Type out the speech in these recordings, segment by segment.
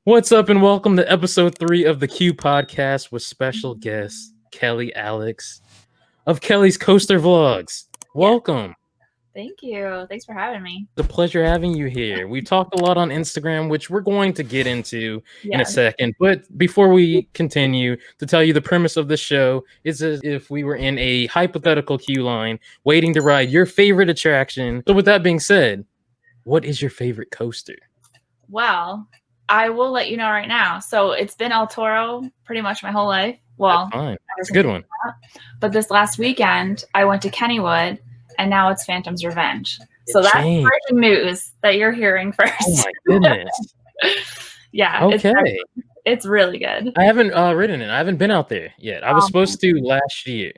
What's up, and welcome to episode 3 of the Q podcast with special guest Kelly Alix of Kelly's Coaster Vlogs. Welcome. Thank you. Thanks for having me. It's a pleasure having you here. We talked a lot on Instagram, which we're going to get into in a second. But before we continue, to tell you the premise of the show is as if we were in a hypothetical queue line waiting to ride your favorite attraction. So with that being said, what is your favorite coaster? Well, I will let you know right now. So it's been El Toro pretty much my whole life. Well, it's a good one. But this last weekend, I went to Kennywood, and now it's Phantom's Revenge. So that's breaking news that you're hearing first. Oh my goodness. Yeah. Okay. It's really good. I haven't ridden it. I haven't been out there yet. I was supposed to last year.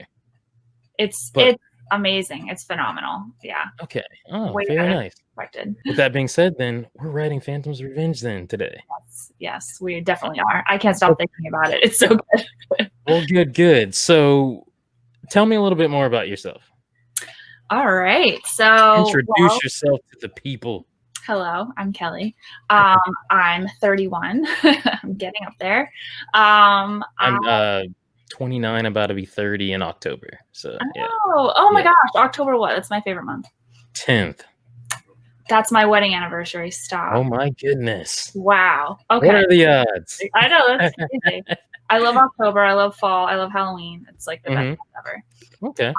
It's amazing. It's phenomenal. Yeah. Okay. Oh, very nice. Expected. With that being said, then we're riding Phantom's Revenge then today. Yes, we definitely are. I can't stop thinking about it. It's so good. Well, good. So tell me a little bit more about yourself. All right. So introduce yourself to the people. Hello, I'm Kelly. I'm 31. I'm getting up there. I'm 29, about to be 30 in October. So yeah. Oh my gosh, October what? That's my favorite month. 10th. That's my wedding anniversary. Stop. Oh my goodness. Wow. Okay. What are the odds? I know, that's crazy. I love October. I love fall. I love Halloween. It's like the best month ever. Okay.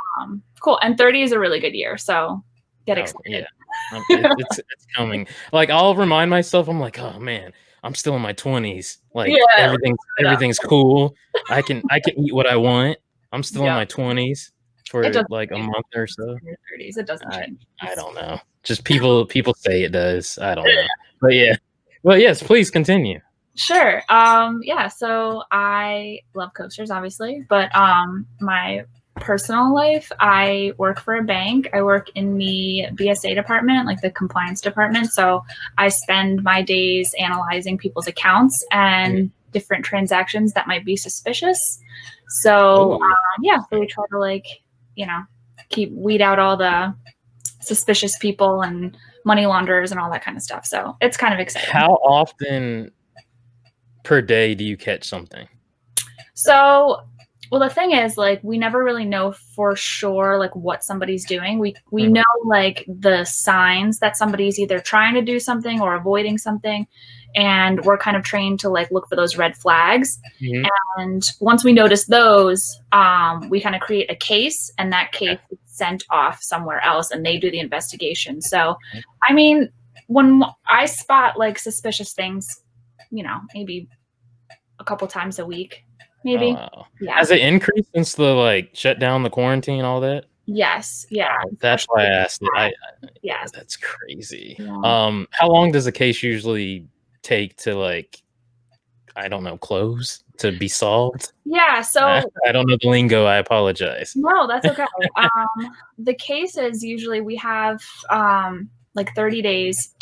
Cool. And 30 is a really good year, so get excited. Yeah. It's coming. Like, I'll remind myself, I'm like, oh man, I'm still in my 20s. Like everything's cool. I can eat what I want. I'm still in my 20s for like a month or so. In your 30s, it doesn't change. I don't know. Just people say it does. I don't know. But yeah. Well, yes, please continue. Sure. Yeah, so I love coasters, obviously, but my personal life, I work for a bank. I work in the BSA department, like the compliance department. So I spend my days analyzing people's accounts and different transactions that might be suspicious. So so we try to weed out all the suspicious people and money launderers and all that kind of stuff. So it's kind of exciting. How often per day do you catch something? So, well, the thing is, like, we never really know for sure, like, what somebody's doing. We know, like, the signs that somebody's either trying to do something or avoiding something. And we're kind of trained to, like, look for those red flags. And once we notice those, we kind of create a case, and that case is sent off somewhere else, and they do the investigation. So, I mean, when I spot, like, suspicious things, maybe a couple times a week, maybe. Oh, wow. Yeah. Has it increased since the shut down, the quarantine, all that? Yes. Yeah. That's why I asked it. Yes. That's crazy. Yeah. How long does a case usually take to close, to be solved? Yeah. So I don't know the lingo. I apologize. No, that's okay. The cases usually we have 30 days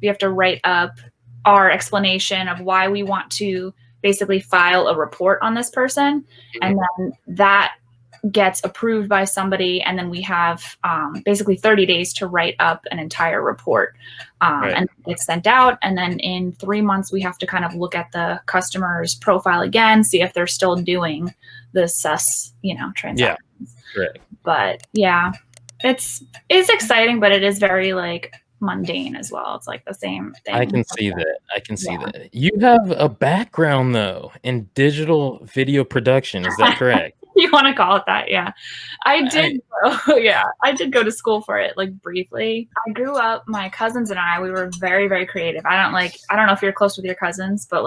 we have to write up our explanation of why we want to basically file a report on this person. And then that gets approved by somebody. And then we have basically 30 days to write up an entire report. And it's sent out. And then in 3 months, we have to kind of look at the customer's profile again, see if they're still doing the transactions. Yeah, correct. But yeah, it's exciting, but it is very mundane as well. It's like the same thing. I can see that. You have a background though in digital video production. Is that correct? You want to call it that? Yeah. I did go to school for it, briefly. I grew up, my cousins and I, we were very, very creative. I don't know if you're close with your cousins, but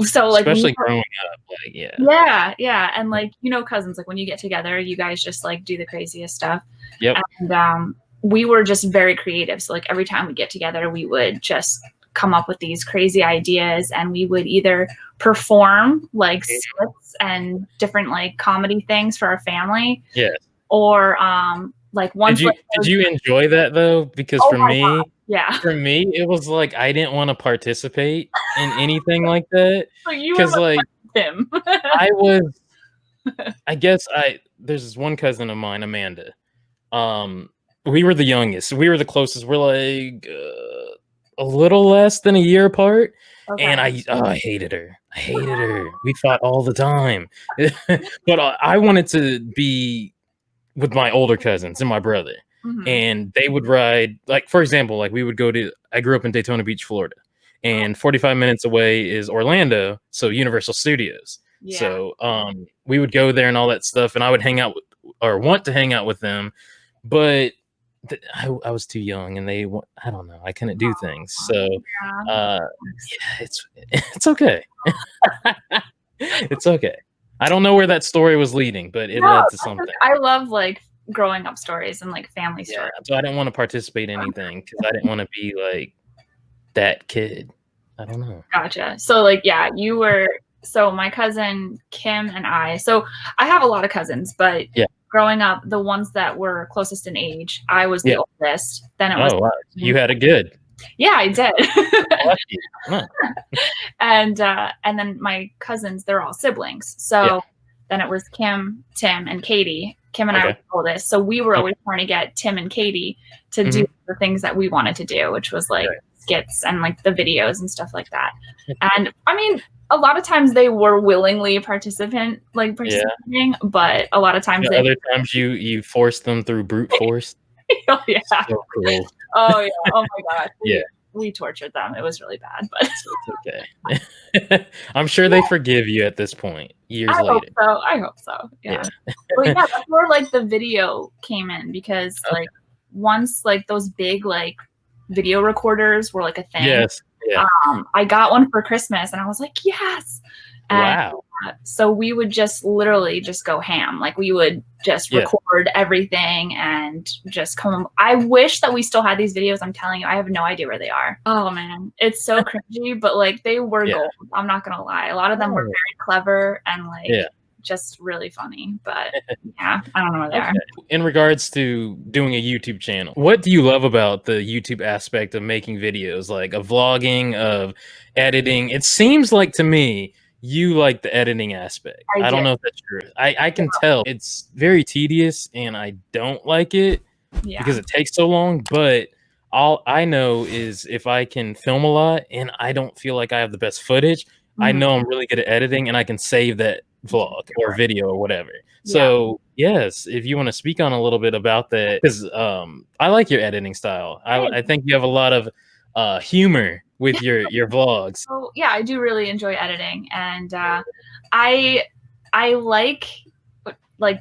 so especially growing up, yeah. And cousins, when you get together, you guys just do the craziest stuff. Yep. And we were just very creative. So every time we get together, we would just come up with these crazy ideas, and we would either perform splits and different comedy things for our family. Yeah. Or once. Did you enjoy that though? Because for me, it was I didn't want to participate in anything like that. Because him. I was. I guess there's this one cousin of mine, Amanda. We were the youngest. We were the closest. We're a little less than a year apart. Okay. And I hated her. I hated her. We fought all the time. But I wanted to be with my older cousins and my brother. And they would ride, like, for example, like we would go to, I grew up in Daytona Beach, Florida, and 45 minutes away is Orlando, so Universal Studios. Yeah. So we would go there and all that stuff, and I would hang out with, or want to hang out with them, but I was too young, and I don't know, I couldn't do things. So yeah, it's okay. It's okay. I don't know where that story was leading, but it led to something. I love like growing up stories and like family stories. So I didn't want to participate in anything because I didn't want to be like that kid. I don't know. Gotcha. So like, yeah, you were, so my cousin Kim and so I have a lot of cousins, but growing up, the ones that were closest in age, I was the oldest. Then it was, wow. You had it good. Yeah, I did. And then my cousins, they're all siblings. So then it was Kim, Tim, and Katie. Kim and I were the oldest. So we were always trying to get Tim and Katie to do the things that we wanted to do, which was like skits and like the videos and stuff like that. And I mean, a lot of times they were willingly participating, but a lot of times other times you forced them through brute force. Oh yeah. So cool. Oh yeah. Oh my god. We tortured them. It was really bad, but it's okay. I'm sure they forgive you at this point, years later. I hope so. Yeah. But yeah, that's where like the video came in, because like once like those big like video recorders were like a thing. Yes. Yeah. I got one for Christmas and I was like, yes. And, wow. So we would just literally just go ham. Like we would just record everything and just come. I wish that we still had these videos. I'm telling you, I have no idea where they are. Oh man, it's so cringy, but like they were gold. I'm not gonna lie. A lot of them were very clever and like just really funny. But yeah, I don't know where they are. In regards to doing a YouTube channel, what do you love about the YouTube aspect of making videos, like of vlogging, of editing? It seems like to me you like the editing aspect. I don't know if that's true. I can tell it's very tedious and I don't like it because it takes so long. But all I know is if I can film a lot and I don't feel like I have the best footage, I know I'm really good at editing and I can save that vlog or video or whatever. So yes, if you want to speak on a little bit about that, because I like your editing style. I think you have a lot of humor with your vlogs. Oh yeah, I do really enjoy editing, and I like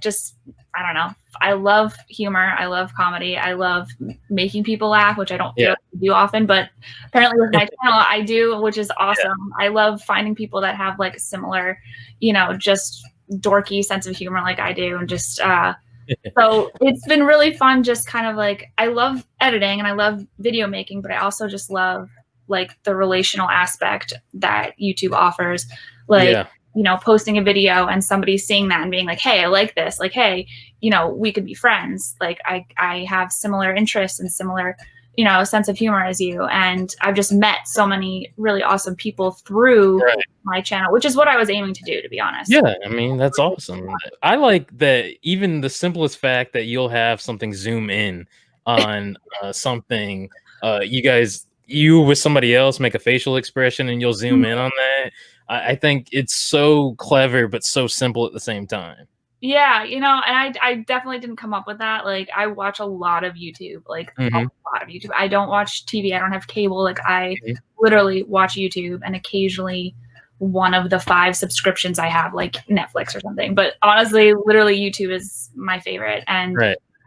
just, I don't know, I love humor, I love comedy, I love making people laugh, which I don't feel like I do often, but apparently with my channel I do, which is awesome. I love finding people that have like a similar, you know, just dorky sense of humor like I do, and just so it's been really fun. Just kind of like, I love editing and I love video making, but I also just love like the relational aspect that YouTube offers. Like, you know, posting a video and somebody seeing that and being like, hey, I like this. Like, hey, you know, we could be friends. Like I have similar interests and similar, you know, sense of humor as you. And I've just met so many really awesome people through my channel, which is what I was aiming to do, to be honest. Yeah, I mean, that's awesome. I like that even the simplest fact that you'll have something zoom in on something, you with somebody else make a facial expression and you'll zoom in on that. I think it's so clever, but so simple at the same time. Yeah, you know, and I definitely didn't come up with that. Like, I watch a lot of YouTube, like a lot of YouTube. I don't watch TV. I don't have cable. Like, I literally watch YouTube, and occasionally one of the 5 subscriptions I have, like Netflix or something. But honestly, literally YouTube is my favorite. And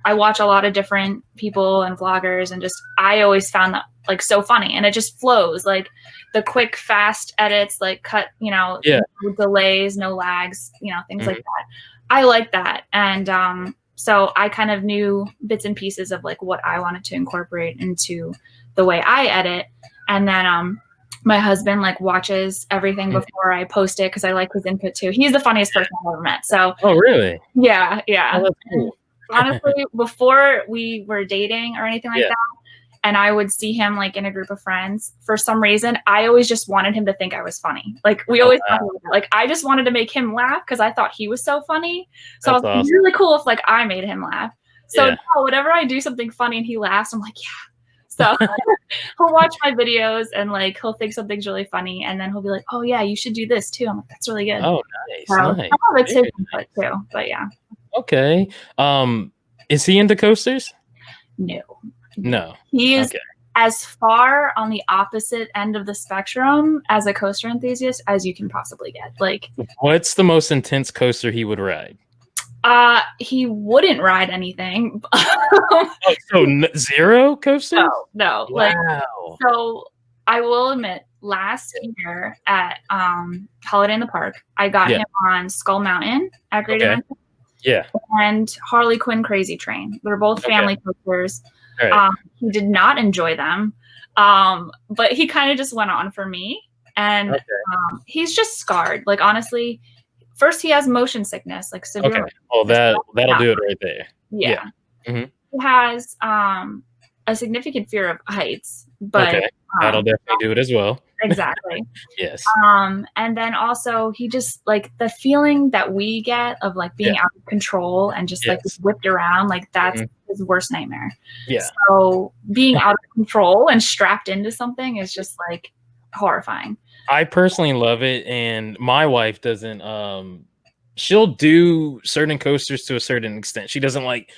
I watch a lot of different people and vloggers, and just, I always found that like so funny, and it just flows. Like the quick, fast edits, like cut, you know, no delays, no lags, you know, things like that. I like that. And so I kind of knew bits and pieces of like what I wanted to incorporate into the way I edit. And then my husband like watches everything before I post it, because I like his input too. He's the funniest person I've ever met. So really? Yeah. Oh, that's cool. Honestly, before we were dating or anything like that, and I would see him like in a group of friends, for some reason, I always just wanted him to think I was funny. Like we always talked about that. Like I just wanted to make him laugh because I thought he was so funny. So it was really cool if like I made him laugh. So now, whenever I do something funny and he laughs, I'm like, yeah. So he'll watch my videos and like he'll think something's really funny, and then he'll be like, "Oh yeah, you should do this too." I'm like, "That's really good." Oh, nice, So nice. some of it's his input too, but yeah. Okay. Is he into coasters? No. He's as far on the opposite end of the spectrum as a coaster enthusiast as you can possibly get. Like, what's the most intense coaster he would ride? He wouldn't ride anything. So zero coasters? No. Wow. Like, so I will admit, last year at Holiday in the Park, I got him on Skull Mountain at Great Adventure. Yeah. And Harley Quinn Crazy Train. They're both family coasters. Right. He did not enjoy them, but he kind of just went on for me. And he's just scarred. Like, honestly, first he has motion sickness, like severe. Okay. Well, that'll do it right there. Yeah. Mm-hmm. He has a significant fear of heights, but that'll definitely do it as well. Exactly. Yes. And then also he just like the feeling that we get of like being out of control and just like whipped around, like that's his worst nightmare. Yeah. So being out of control and strapped into something is just like horrifying. I personally love it, and my wife doesn't. She'll do certain coasters to a certain extent. She doesn't like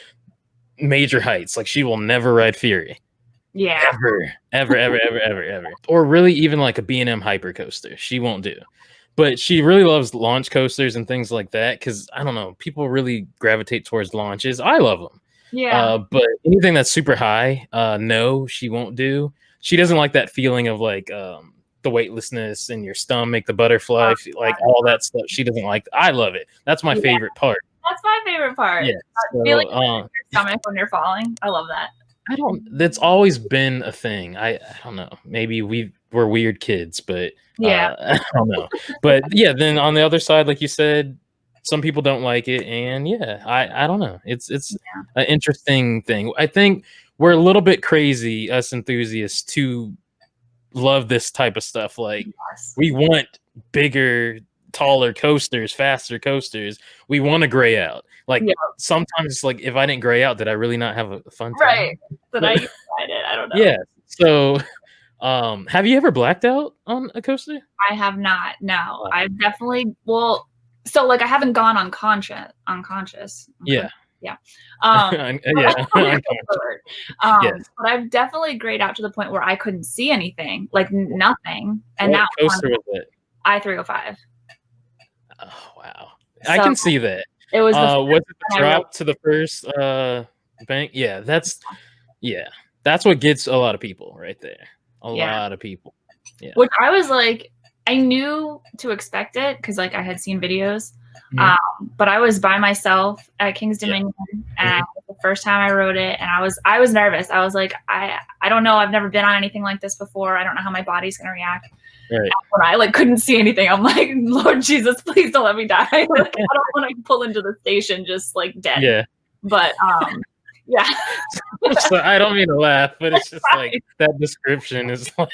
major heights. Like she will never ride Fury. Yeah. Ever. Or really even like a B&M hyper coaster. She won't do. But she really loves launch coasters and things like that because, I don't know, people really gravitate towards launches. I love them. Yeah. But anything that's super high, no, she won't do. She doesn't like that feeling of like the weightlessness in your stomach, the butterfly, like all that stuff. She doesn't like. I love it. That's my favorite part. That's my favorite part. Yeah. So, feeling your stomach when you're falling. I love that. That's always been a thing. I don't know. Maybe we're weird kids, but I don't know. But yeah, then on the other side, like you said, some people don't like it, and I don't know. It's an interesting thing. I think we're a little bit crazy, us enthusiasts, to love this type of stuff. Like we want bigger, taller coasters, faster coasters. We want to gray out. Like sometimes it's like, if I didn't gray out, did I really not have a fun time? Right. But I decided, I don't know. Yeah. So have you ever blacked out on a coaster? I have not. No. I've definitely so like I haven't gone unconscious. Yeah. Yeah. Yes. But I've definitely grayed out to the point where I couldn't see anything, like nothing. And what coaster was it? I-305. Oh wow. So, I can see that. It was was it the drop to the first bank? Yeah, that's what gets a lot of people right there. A lot of people. Yeah. Which I was like, I knew to expect it because like I had seen videos. But I was by myself at King's Dominion, and the first time I rode it, and I was nervous. I was like, I don't know. I've never been on anything like this before. I don't know how my body's gonna react. Right. When I like couldn't see anything, I'm like, Lord Jesus, please don't let me die. Like, I don't want to pull into the station just like dead. Yeah. But yeah. So I don't mean to laugh, but it's just like that description is like.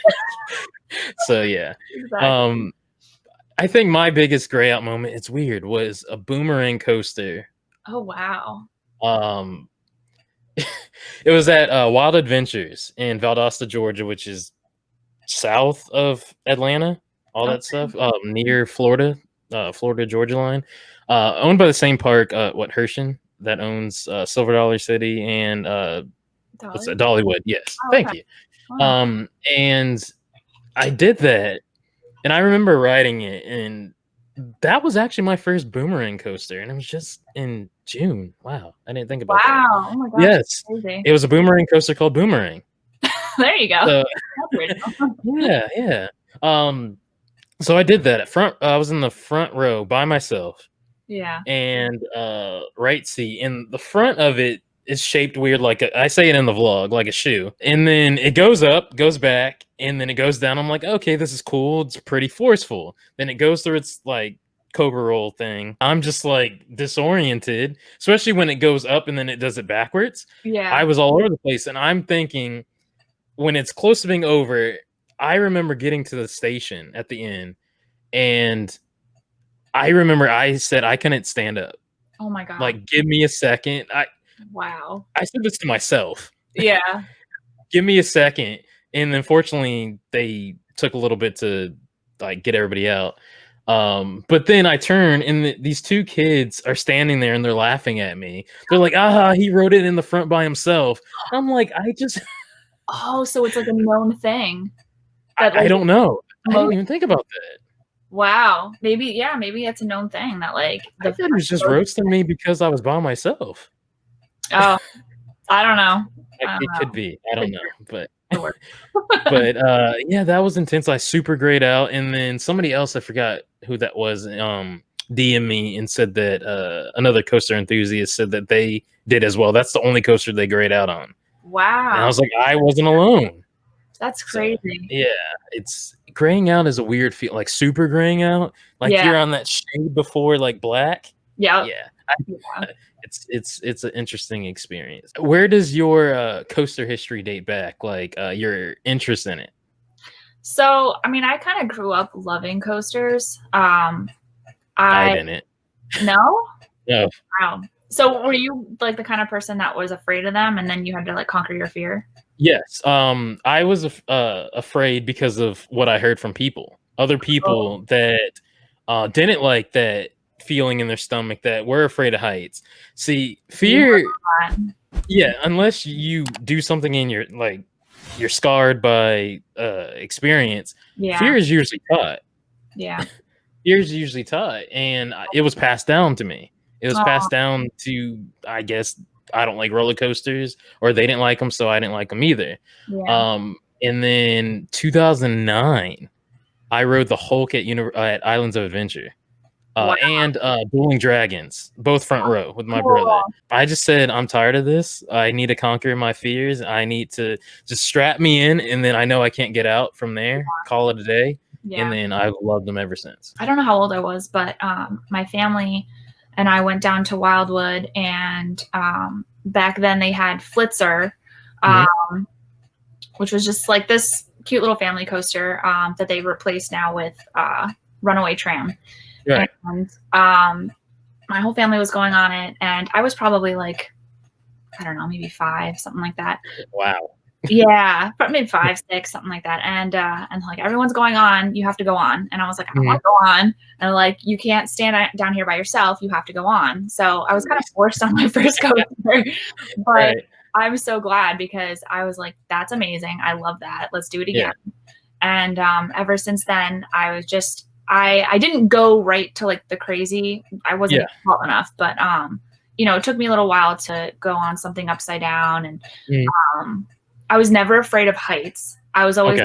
So yeah. Exactly. I think my biggest gray out moment, it's weird, was a Boomerang coaster. Oh wow. It was at Wild Adventures in Valdosta, Georgia, which is south of Atlanta, that stuff, near Florida, Georgia line, owned by the same park, Hershey, that owns Silver Dollar City and what's that? Dollywood. Yes, thank you. Wow. And I did that, and I remember riding it, and that was actually my first Boomerang coaster, and it was just in June. Wow, I didn't think about that. Wow, oh my gosh, yes, it was a Boomerang coaster called Boomerang. There you go. So, yeah. So I did that at front. I was in the front row by myself. Yeah. And right seat, and the front of it is shaped weird, like I say it in the vlog, like a shoe. And then it goes up, goes back, and then it goes down. I'm like, okay, this is cool. It's pretty forceful. Then it goes through its like Cobra roll thing. I'm just like disoriented, especially when it goes up and then it does it backwards. Yeah. I was all over the place, and I'm thinking, when it's close to being over, I remember getting to the station at the end, and I remember I said I couldn't stand up. Oh my God. Like, give me a second. Wow. I said this to myself. Yeah. give me a second. And unfortunately, they took a little bit to like get everybody out. But then I turn and these two kids are standing there and they're laughing at me. They're like, he wrote it in the front by himself. I'm like, Oh, so it's like a known thing. I don't know. I didn't even think about that. Wow. Maybe it's a known thing that like I thought he was just roasting me because I was by myself. Oh, I don't know. It could be. I don't know. But yeah, that was intense. I super grayed out. And then somebody else, I forgot who that was, DM me and said that another coaster enthusiast said that they did as well. That's the only coaster they grayed out on. Wow. And I was like, I wasn't alone. That's crazy. So, yeah, it's graying out is a weird feel, like super graying out. Like you're on that shade before like black. Yeah. It's an interesting experience. Where does your coaster history date back? Like your interest in it? So, I mean, I kind of grew up loving coasters. I didn't. No? No. Wow. So were you like the kind of person that was afraid of them and then you had to like conquer your fear? Yes. I was afraid because of what I heard from people. Other people that didn't like that feeling in their stomach, that were afraid of heights. See, fear, unless you do something in your like you're scarred by experience, fear is usually taught. Yeah. Fear is usually taught, and it was passed down to me. It was passed down to, I guess, I don't like roller coasters, or they didn't like them, so I didn't like them either. Yeah. And then 2009, I rode the Hulk at Islands of Adventure. And Dueling Dragons, both front row with my brother. I just said, I'm tired of this. I need to conquer my fears. I need to just strap me in, and then I know I can't get out from there. Call it a day. Yeah. And then I've loved them ever since. I don't know how old I was, but my family and I went down to Wildwood, and back then they had Flitzer, which was just like this cute little family coaster that they replaced now with Runaway Tram. Right. And my whole family was going on it, and I was probably like, I don't know, maybe 5, something like that. Wow. Yeah, maybe 5, 6, something like that. And like, everyone's going on, you have to go on. And I was like, I don't want to go on. And like, you can't stand down here by yourself. You have to go on. So I was kind of forced on my first coaster, but I'm so glad, because I was like, that's amazing. I love that. Let's do it again. Yeah. And ever since then, I was just, I didn't go right to like the crazy. I wasn't tall enough, but you know, it took me a little while to go on something upside down, and I was never afraid of heights. I was always,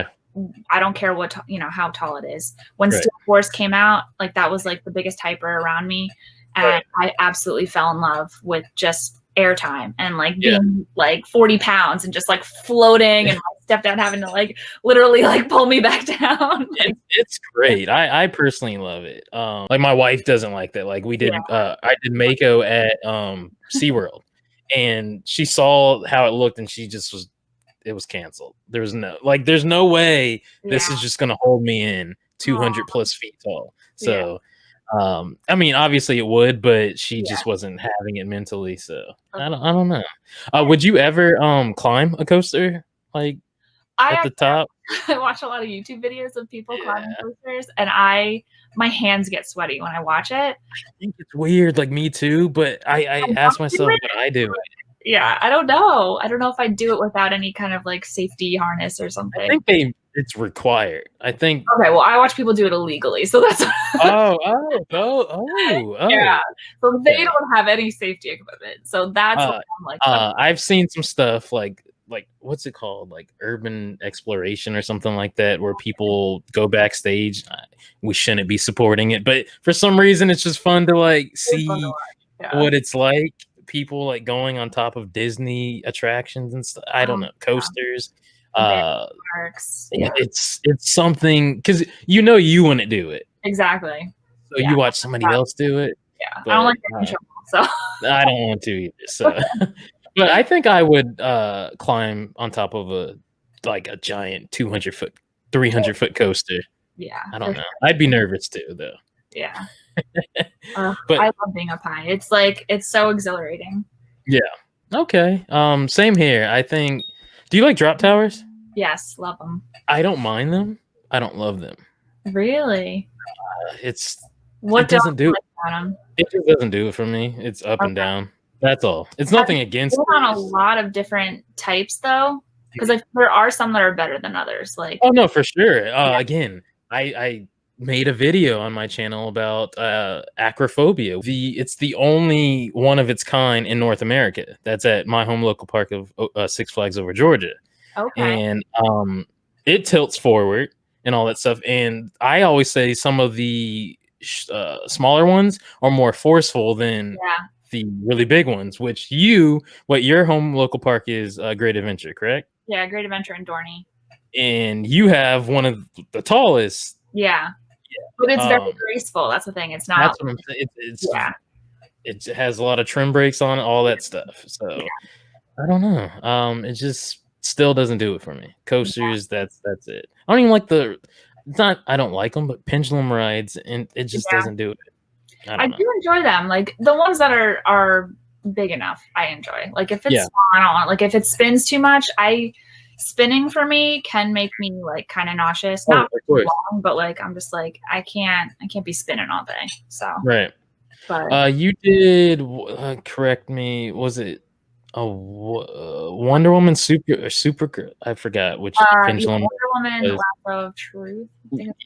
I don't care what, how tall it is. When Steel Force came out, like that was like the biggest hyper around me. And I absolutely fell in love with just airtime and like being like 40 pounds and just like floating, and my stepdad having to like literally like pull me back down. It's great. I personally love it. Like my wife doesn't like that. Like we did, I did Mako at SeaWorld, and she saw how it looked, and she just was, it was canceled. There was there's no way this is just going to hold me in 200 plus feet tall. So, I mean, obviously it would, but she just wasn't having it mentally. So I don't know. Would you ever climb a coaster like at the top? I watch a lot of YouTube videos of people climbing coasters, and my hands get sweaty when I watch it. I think it's weird, like me too, but I ask myself, would I do it? Yeah, I don't know. I don't know if I'd do it without any kind of like safety harness or something. I think it's required. I think. Okay, well, I watch people do it illegally, so that's. Oh. Yeah, so they don't have any safety equipment, so that's what I'm like. I've seen some stuff like what's it called, like urban exploration or something like that, where people go backstage. We shouldn't be supporting it, but for some reason, it's just fun to like see what it's like. People like going on top of Disney attractions and stuff. I don't know, coasters. It's something, because you wouldn't do it. Exactly. So you watch somebody else do it. Yeah, I don't like getting in trouble, so I don't want to either. So, but I think I would climb on top of a giant 200-foot, 300-foot coaster. Yeah, I don't know. I'd be nervous too, though. Yeah. But I love being up high. It's like, it's so exhilarating. Yeah. Okay. Same here. I think Do you like drop towers? Yes, love them. I don't mind them. I don't love them. Really? It What doesn't do like about them? it. Just doesn't do it for me. It's up and down. That's all. It's nothing against it. On a lot of different types though, because there are some that are better than others. Like, oh no, for sure. Again, I made a video on my channel about acrophobia. It's the only one of its kind in North America. That's at my home local park of Six Flags Over Georgia. Okay. And it tilts forward and all that stuff. And I always say some of the smaller ones are more forceful than the really big ones. Which your home local park is Great Adventure, correct? Yeah, Great Adventure in Dorney. And you have one of the tallest. Yeah. But it's very graceful. That's the thing. It's not. That's what I'm saying. It has a lot of trim brakes on it, all that stuff. So I don't know. It just still doesn't do it for me. Coasters, that's it. I don't even like I don't like them, but pendulum rides, and it just doesn't do it. I do enjoy them. Like the ones that are big enough, I enjoy. Like if it's small, I don't want. Like if it spins too much, spinning for me can make me like kind of nauseous. Not for too long, but like I'm just like I can't be spinning all day. So right. But you did correct me. Was it Wonder Woman super? I forgot which pendulum. Wonder Woman Lasso of Truth.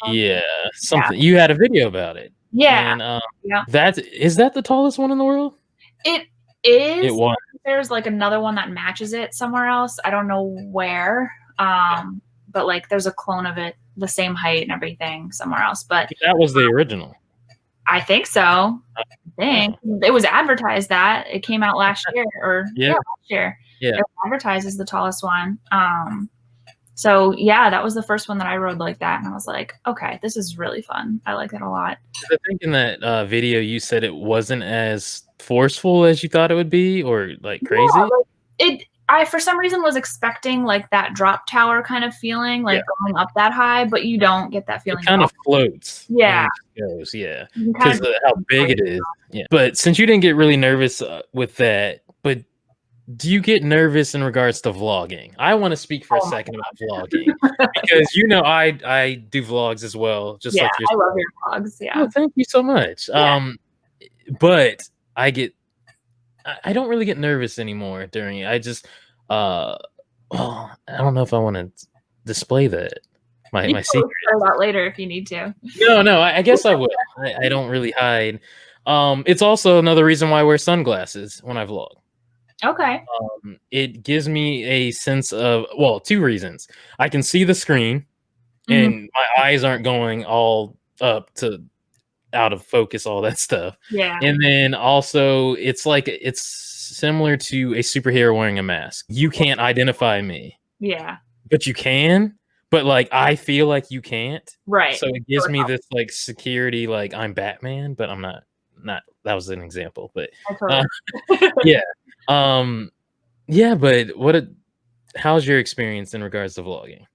Yeah, something. You had a video about it. Yeah. And is that the tallest one in the world? It is. It was. There's like another one that matches it somewhere else. I don't know where. But like there's a clone of it, the same height and everything somewhere else. But that was the original. I think so. I think it was advertised that it came out last year last year. Yeah. It was advertised as the tallest one. So yeah, that was the first one that I rode like that. And I was like, okay, this is really fun. I like it a lot. I think in that video, you said it wasn't as forceful as you thought it would be, or like crazy. Yeah, I for some reason was expecting like that drop tower kind of feeling, like going up that high, but you don't get that feeling. It kind of floats. Yeah. Goes, because of how big it is. Yeah. But since you didn't get really nervous with that, but do you get nervous in regards to vlogging? I want to speak for a second about vlogging because I do vlogs as well. Just like I love your vlogs. Yeah. Oh, thank you so much. Yeah. But I don't really get nervous anymore during it. I just I don't know if I want to display that. My secret. About later if you need to. No, I guess I will. I don't really hide. It's also another reason why I wear sunglasses when I vlog. Okay. It gives me a sense of two reasons. I can see the screen, and my eyes aren't going all up to out of focus, all that stuff. Yeah. And then also it's similar to a superhero wearing a mask. You can't identify me. Yeah. But you can. But like I feel like you can't. Right. So it gives me this like security, like I'm Batman, but I'm not. That was an example, but yeah. But how's your experience in regards to vlogging?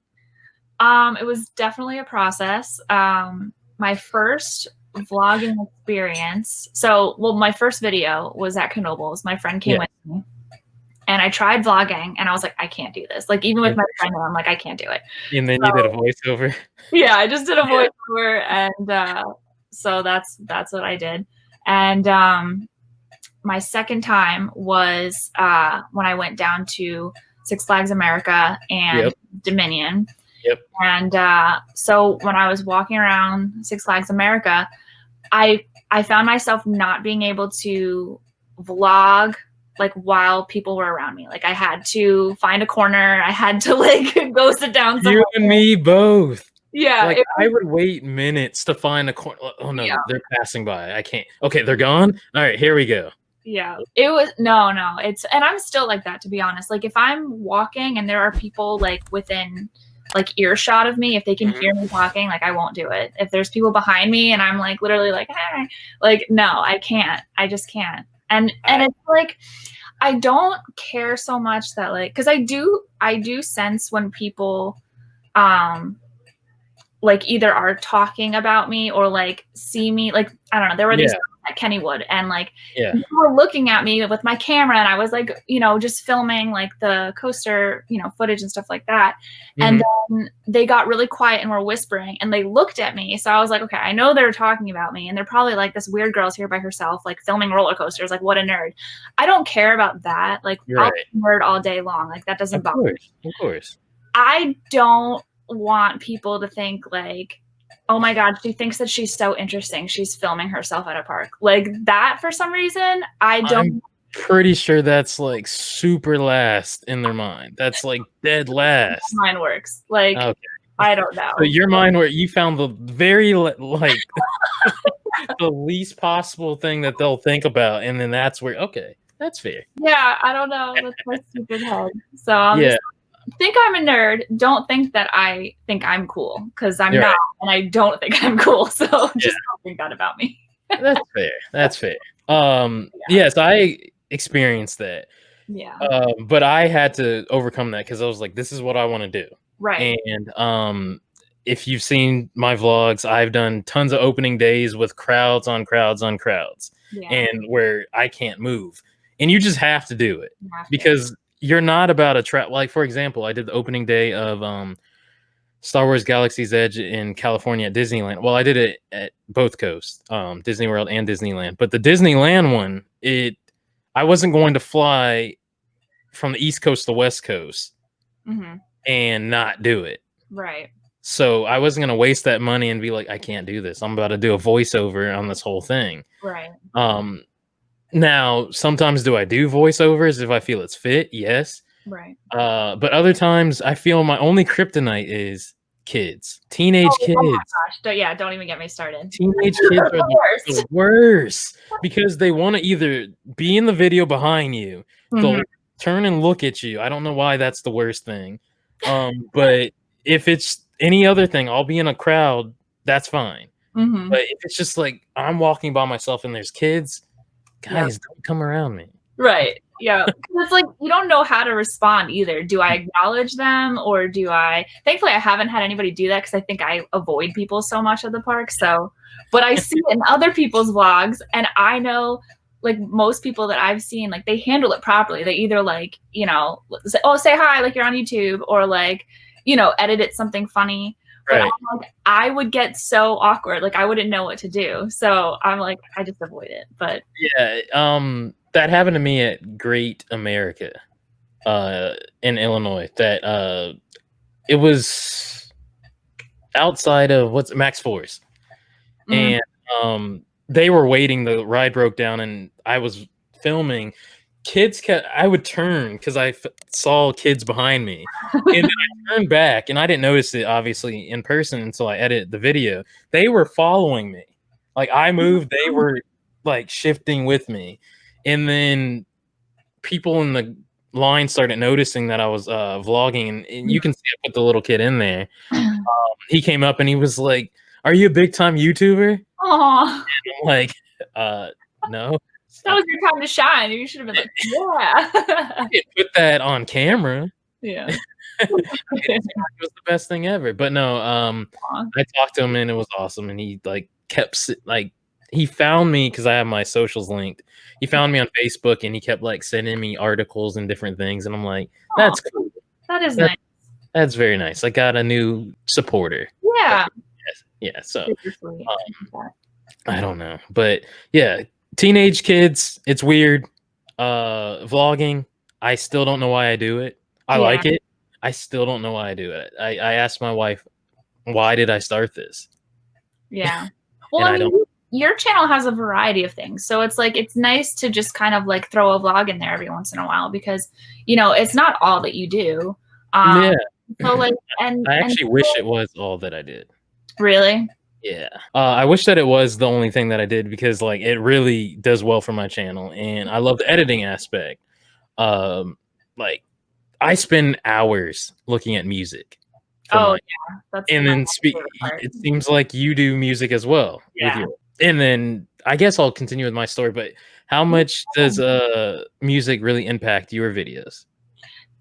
It was definitely a process. My first vlogging experience. My first video was at Knoebels. My friend came with me and I tried vlogging and I was like, I can't do this. Like even with my friend, I'm like, I can't do it. And then you did a voiceover. Yeah, I just did a voiceover and so that's what I did. And my second time was when I went down to Six Flags America and Dominion. Yep. And so when I was walking around Six Flags America, I found myself not being able to vlog like while people were around me. Like I had to find a corner. I had to like go sit down somewhere. You and me both. Yeah. Like I would wait minutes to find a corner. Oh no, they're passing by. I can't. Okay, they're gone. All right, here we go. Yeah, it was no. And I'm still like that, to be honest. Like if I'm walking and there are people like within like earshot of me, if they can hear me talking, like I won't do it. If there's people behind me and I'm like literally like, hey, like no, I can't. I just can't. And it's like I don't care so much that like because I do sense when people like either are talking about me or like see me, like I don't know, there were these at Kennywood, and like people were looking at me with my camera, and I was like, you know, just filming like the coaster, you know, footage and stuff like that. And then they got really quiet and were whispering, and they looked at me. So I was like, okay, I know they're talking about me, and they're probably like, this weird girl's here by herself, like filming roller coasters, like what a nerd. I don't care about that. Like I'll be a nerd all day long. Like that doesn't bother me. Of course. I don't want people to think like, oh my God, she thinks that she's so interesting, she's filming herself at a park. Like that, for some reason, I'm pretty sure that's like super last in their mind. That's like dead last. Mine works. Like, I don't know. So your mind, where you found the very like the least possible thing that they'll think about, and then that's where, okay, that's fair. Yeah, I don't know. That's my stupid head. So I'm just think I'm a nerd. Don't think that I think I'm cool, because I'm not, and I don't think I'm cool. So just don't think that about me. That's fair. That's fair. Yes, I experienced that. Yeah. But I had to overcome that because I was like, this is what I want to do. Right. And if you've seen my vlogs, I've done tons of opening days with crowds on crowds on crowds, and where I can't move, and you just have to do it because you're not about a trap. Like, for example, I did the opening day of Star Wars Galaxy's Edge in California at Disneyland. Well, I did it at both coasts, Disney World and Disneyland. But the Disneyland one, I wasn't going to fly from the East Coast to the West Coast and not do it. Right. So I wasn't going to waste that money and be like, I can't do this. I'm about to do a voiceover on this whole thing. Right. Now, sometimes do I do voiceovers if I feel it's fit? Yes. Right. But other times I feel my only kryptonite is kids, teenage kids. Oh my gosh. Don't even get me started. Teenage kids are the worst because they want to either be in the video behind you, they'll turn and look at you. I don't know why that's the worst thing. But if it's any other thing, I'll be in a crowd, that's fine. But if it's just like I'm walking by myself and there's kids, guys, don't come around me. Right. Yeah. It's like you don't know how to respond either. Do I acknowledge them, or do I? Thankfully, I haven't had anybody do that because I think I avoid people so much at the park. So, but I see in other people's vlogs, and I know like most people that I've seen, like they handle it properly. They either like, you know, say, oh, say hi, like you're on YouTube, or like, you know, edit it something funny. But like, I would get so awkward, like I wouldn't know what to do. So I'm like, I just avoid it. But that happened to me at Great America in Illinois. That it was outside of what's Max Force, and they were waiting. The ride broke down, and I was filming. I would turn because I saw kids behind me, and then I turned back, and I didn't notice it obviously in person until I edited the video. They were following me, like I moved, they were like shifting with me, and then people in the line started noticing that I was vlogging, and you can see I put the little kid in there. He came up and he was like, "Are you a big time YouTuber?" Aww. I'm like, no. That was your time to shine. You should have been like, yeah. I didn't put that on camera. Yeah. It was the best thing ever. But no, I talked to him and it was awesome. And he like he found me because I have my socials linked. He found me on Facebook and he kept like sending me articles and different things. And I'm like, that's cool. That is nice. That's very nice. I got a new supporter. Yeah. Yeah. So I don't know. But yeah. Teenage kids, it's weird. Vlogging, I still don't know why I do it. I like it. I still don't know why I do it. I asked my wife, why did I start this? Yeah. Well, I mean, your channel has a variety of things. So it's like, it's nice to just kind of like throw a vlog in there every once in a while because, you know, it's not all that you do. So like, and I actually wish it was all that I did. Really? Yeah. I wish that it was the only thing that I did because like it really does well for my channel and I love the editing aspect. Like I spend hours looking at music. Yeah. And then it seems like you do music as well. Yeah. And then I guess I'll continue with my story, but how much does music really impact your videos?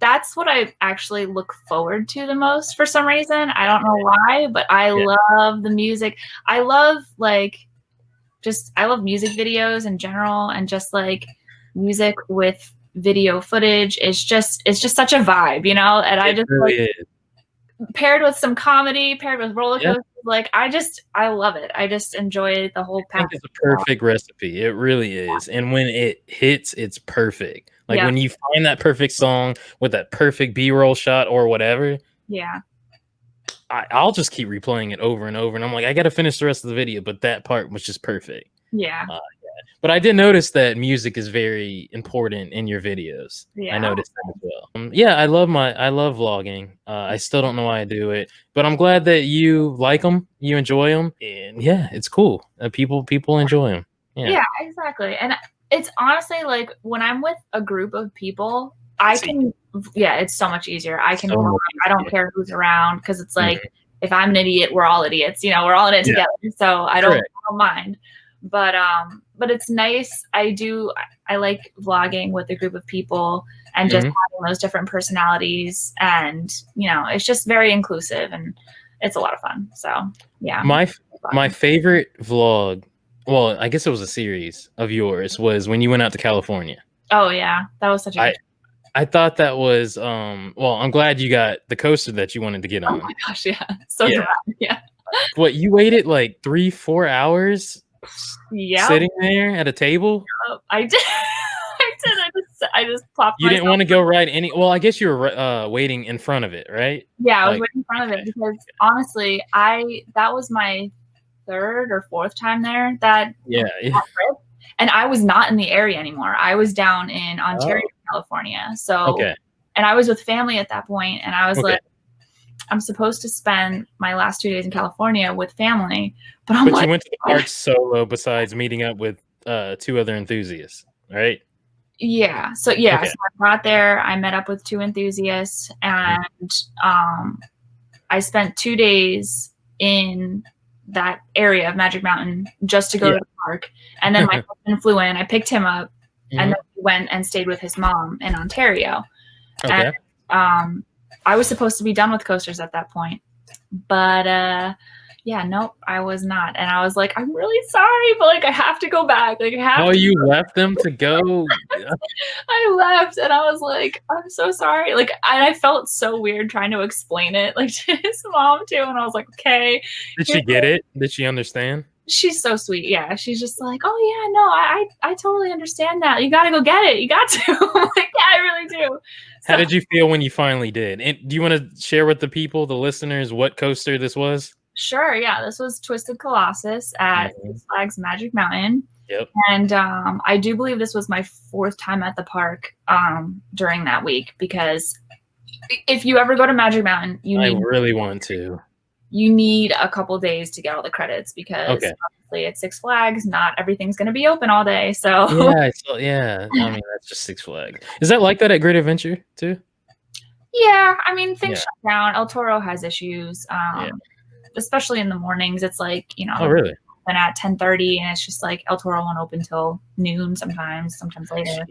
that's what I actually look forward to the most for some reason. I don't know why, but I love the music. I love I love music videos in general, and just like music with video footage is just such a vibe, you know? And I just really is. Paired with some comedy, paired with roller coasters, like I love it. I just enjoy the whole package. I think it's a perfect recipe. It really is. And when it hits, it's perfect. Like when you find that perfect song with that perfect B-roll shot or whatever. Yeah. I'll just keep replaying it over and over. And I'm like, I got to finish the rest of the video, but that part was just perfect. Yeah. But I did notice that music is very important in your videos. Yeah. I noticed that as well. Yeah, I love vlogging. I still don't know why I do it, but I'm glad that you like them, you enjoy them, and yeah, it's cool. People enjoy them. Yeah, exactly. And it's honestly like when I'm with a group of people, I can. Yeah, it's so much easier. I can. I don't care who's around, because it's like if I'm an idiot, we're all idiots. You know, we're all in it together. So I don't mind. But it's nice. I like vlogging with a group of people and just having those different personalities, and you know, it's just very inclusive and it's a lot of fun. So yeah. My favorite vlog, well, I guess it was a series of yours, was when you went out to California. Oh yeah, that was such a good I thought that was well, I'm glad you got the coaster that you wanted to get on. Oh my gosh, yeah. So dramatic, yeah. What, you waited like 3-4 hours sitting there at a table? I did. I just plopped. You didn't want to go ride any. Well, I guess you were waiting in front of it, right? Yeah, I was waiting in front of it because honestly, that was my 3rd or 4th time there. That trip, and I was not in the area anymore. I was down in Ontario, California. So, and I was with family at that point, and I was like, I'm supposed to spend my last 2 days in California with family, but I'm like, you went to the park solo besides meeting up with 2 other enthusiasts, right? Yeah. So yeah, so I got there, I met up with 2 enthusiasts, and I spent 2 days in that area of Magic Mountain just to go to the park. And then my husband flew in, I picked him up, and then we went and stayed with his mom in Ontario. And I was supposed to be done with coasters at that point, but yeah, nope, I was not. And I was like, I'm really sorry, but like I have to go back. Like I have to. You left them to go? I left, and I was like, I'm so sorry. Like I felt so weird trying to explain it like to his mom too, and I was like, okay. Did she get it? Did she understand? She's so sweet. Yeah, she's just like, oh yeah, no, I totally understand that. You got to go get it. You got to. I'm like, yeah, I really do. How did you feel when you finally did? And do you want to share with the people, the listeners, what coaster this was? Sure. Yeah, this was Twisted Colossus at Six Flags Magic Mountain. Yep. And I do believe this was my 4th time at the park during that week, because if you ever go to Magic Mountain, I really want to. You need a couple days to get all the credits, because obviously it's Six Flags. Not everything's going to be open all day. So yeah. I mean, that's just Six Flags. Is that like that at Great Adventure too? Yeah, I mean, things shut down. El Toro has issues, especially in the mornings. It's like, you know, really? Open at 10:30, and it's just like El Toro won't open till noon sometimes later.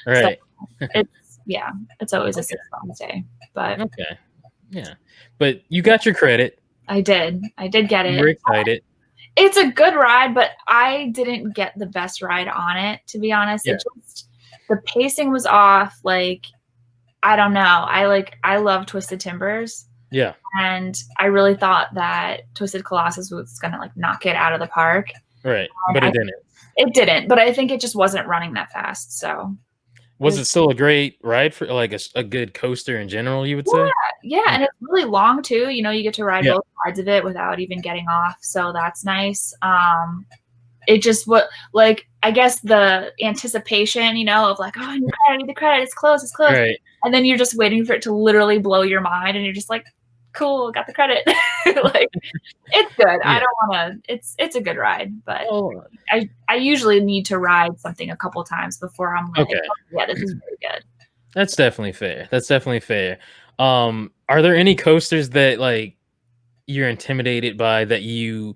Right. So it's always a 6 Flags day. But but you got your credit. I did get it. You were excited. It's a good ride, but I didn't get the best ride on it, to be honest. It just, the pacing was off. Like, I don't know. I love Twisted Timbers. Yeah. And I really thought that Twisted Colossus was going to like knock it out of the park. Right. But it didn't. It didn't, but I think it just wasn't running that fast. So was it still a great ride for like a good coaster in general, you would say? Yeah, and it's really long too. You know, you get to ride both sides of it without even getting off, so that's nice. It just I guess the anticipation, you know, of like, oh, I need the credit, it's close, right. And then you're just waiting for it to literally blow your mind, and you're just like, cool, got the credit. Like, it's good. I don't want to. It's a good ride, but I usually need to ride something a couple times before I'm like, yeah, this is really good. That's definitely fair. Are there any coasters that like you're intimidated by that you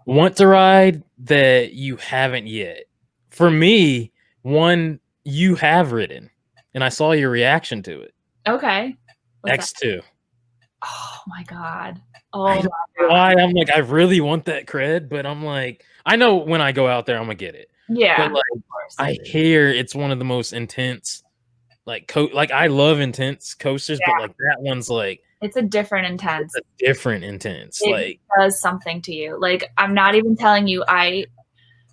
want to ride that you haven't yet? For me, one you have ridden, and I saw your reaction to it. Okay. What's X2. Oh my god. Oh I my don't know god. why. I'm like, I really want that cred, but I'm like, I know when I go out there, I'm gonna get it. Yeah. But like, Of course. I hear it's one of the most intense, like, like I love intense coasters, but like that one's like, it's a different intense. it's a different intense. It like does something to you. Like, I'm not even telling you.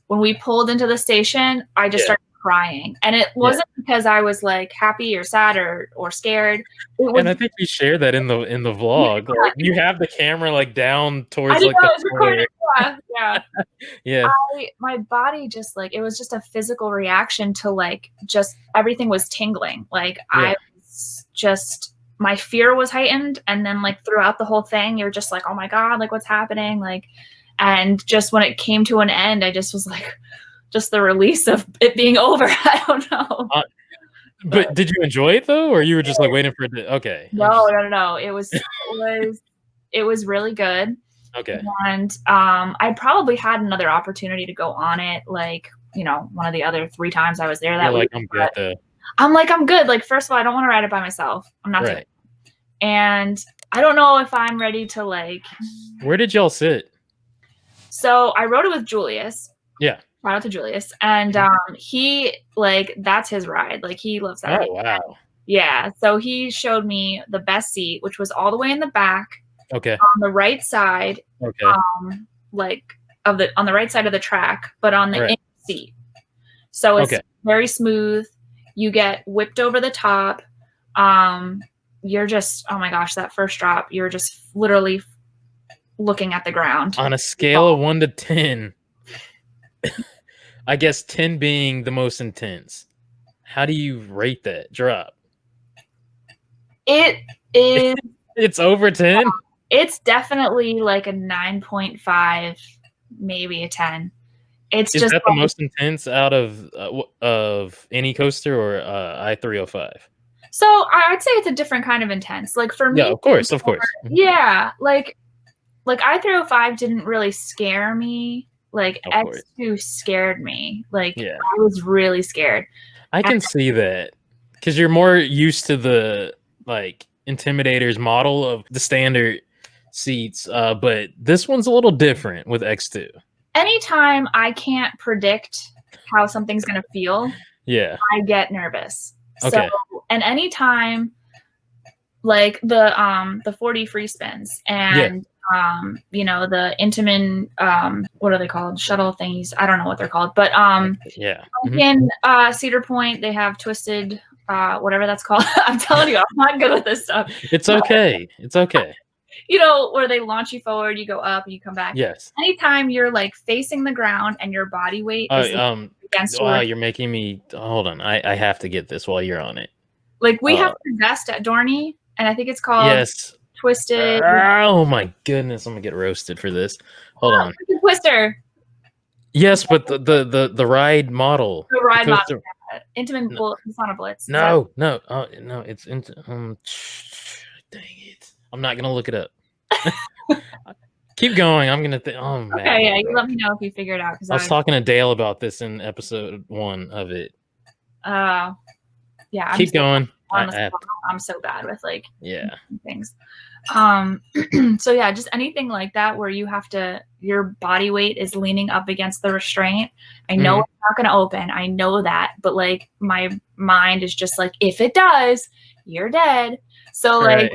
When we pulled into the station, I just started crying, and it wasn't because I was like happy or sad or scared. It was, and I think you share that in the vlog. Yeah. Like, you have the camera like down towards I didn't like know the it was recording. Yeah. yeah. My body just like, it was just a physical reaction to like, just everything was tingling. Like I was just, my fear was heightened, and then like throughout the whole thing, you're just like, oh my god, like what's happening? Like, and just when it came to an end, I just was like, just the release of it being over. I don't know. But did you enjoy it though, or you were just like waiting for it to? Okay. No. It was really good. Okay. And I probably had another opportunity to go on it, like, you know, one of the other 3 times I was there that week. I'm good though. I'm good. Like, first of all, I don't want to ride it by myself. I'm not doing it. And I don't know if I'm ready to like. Where did y'all sit? So I rode it with Julius. Yeah. Shout out to Julius. And he, like, that's his ride. Like, he loves that. Oh, wow. Yeah. So he showed me the best seat, which was all the way in the back. Okay. On the right side. Okay. Like on the right side of the track, but on the in seat. So it's very smooth. You get whipped over the top. You're just, oh my gosh, that first drop, you're just literally looking at the ground. On a scale of 1 to 10, I guess 10 being the most intense, how do you rate that drop? It is. It's over 10? It's definitely like a 9.5, maybe a 10. It's Is just that the most intense out of any coaster, or I-305? So I would say it's a different kind of intense. Like for me, yeah, of course. Yeah, like I-305 didn't really scare me. Like X2 scared me. Like I was really scared. I can see that because you're more used to the like Intimidator's model of the standard seats, but this one's a little different with X2. Anytime I can't predict how something's gonna feel, I get nervous. So, and anytime like the 40 free spins and you know, the Intamin, what are they called? Shuttle thingies. I don't know what they're called, but in Cedar Point they have twisted whatever that's called. I'm telling you, I'm not good with this stuff. It's okay. It's okay. You know, where they launch you forward, you go up, and you come back. Yes. Anytime you're like facing the ground and your body weight is against you. Wow, you're making me hold on. I have to get this while you're on it. Like we have the vest at Dorney, and I think it's called Twisted. Oh my goodness, I'm gonna get roasted for this. Hold on. Twister. Yes, but the ride model. The ride model. Intimate Blitz. It's not a Blitz. No, it's dang it. I'm not gonna look it up. Keep going. I'm gonna think. Oh man. Okay, yeah. You let me know if you figure it out. I was talking to Dale about this in episode 1 of it. Yeah. Keep going. I'm so bad with like things. So yeah, just anything like that where you have to, your body weight is leaning up against the restraint. I know it's not going to open. I know that, but like my mind is just like, if it does, you're dead. So like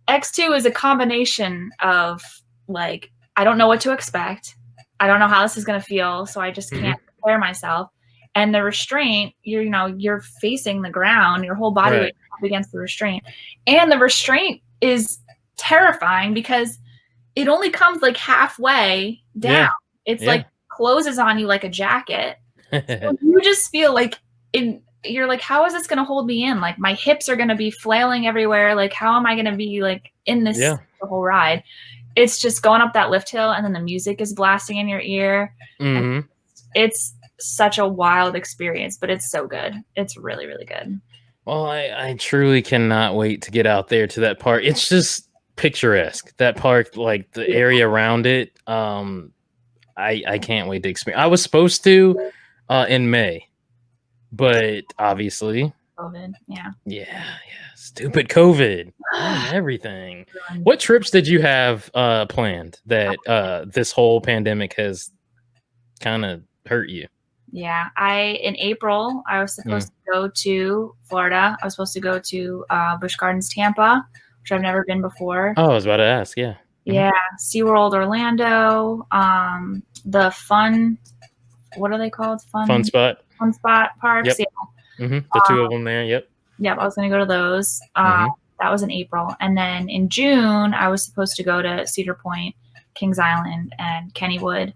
X2 is a combination of like, I don't know what to expect. I don't know how this is going to feel. So I just can't prepare myself. And the restraint, you're facing the ground, your whole body weight up against the restraint. And the restraint is terrifying because it only comes like halfway down. It's like closes on you like a jacket. So you just feel like you're like, how is this going to hold me in? Like my hips are going to be flailing everywhere. Like, how am I going to be like in this the whole ride? It's just going up that lift hill and then the music is blasting in your ear. It's such a wild experience, but it's so good. It's really, really good. Well, I truly cannot wait to get out there to that park. It's just picturesque. That park, like the area around it. I can't wait to experience. I was supposed to in May, but obviously COVID. Yeah. Yeah. Stupid COVID. Everything. What trips did you have planned that this whole pandemic has kind of hurt you? Yeah. In April, I was supposed to go to Florida. I was supposed to go to Busch Gardens, Tampa, which I've never been before. Oh, I was about to ask. Yeah. Yeah. SeaWorld, Orlando. The fun, what are they called? Fun spot parks. Yep. Yeah. The two of them there. Yep. Yep. I was going to go to those. That was in April. And then in June, I was supposed to go to Cedar Point, Kings Island, and Kennywood.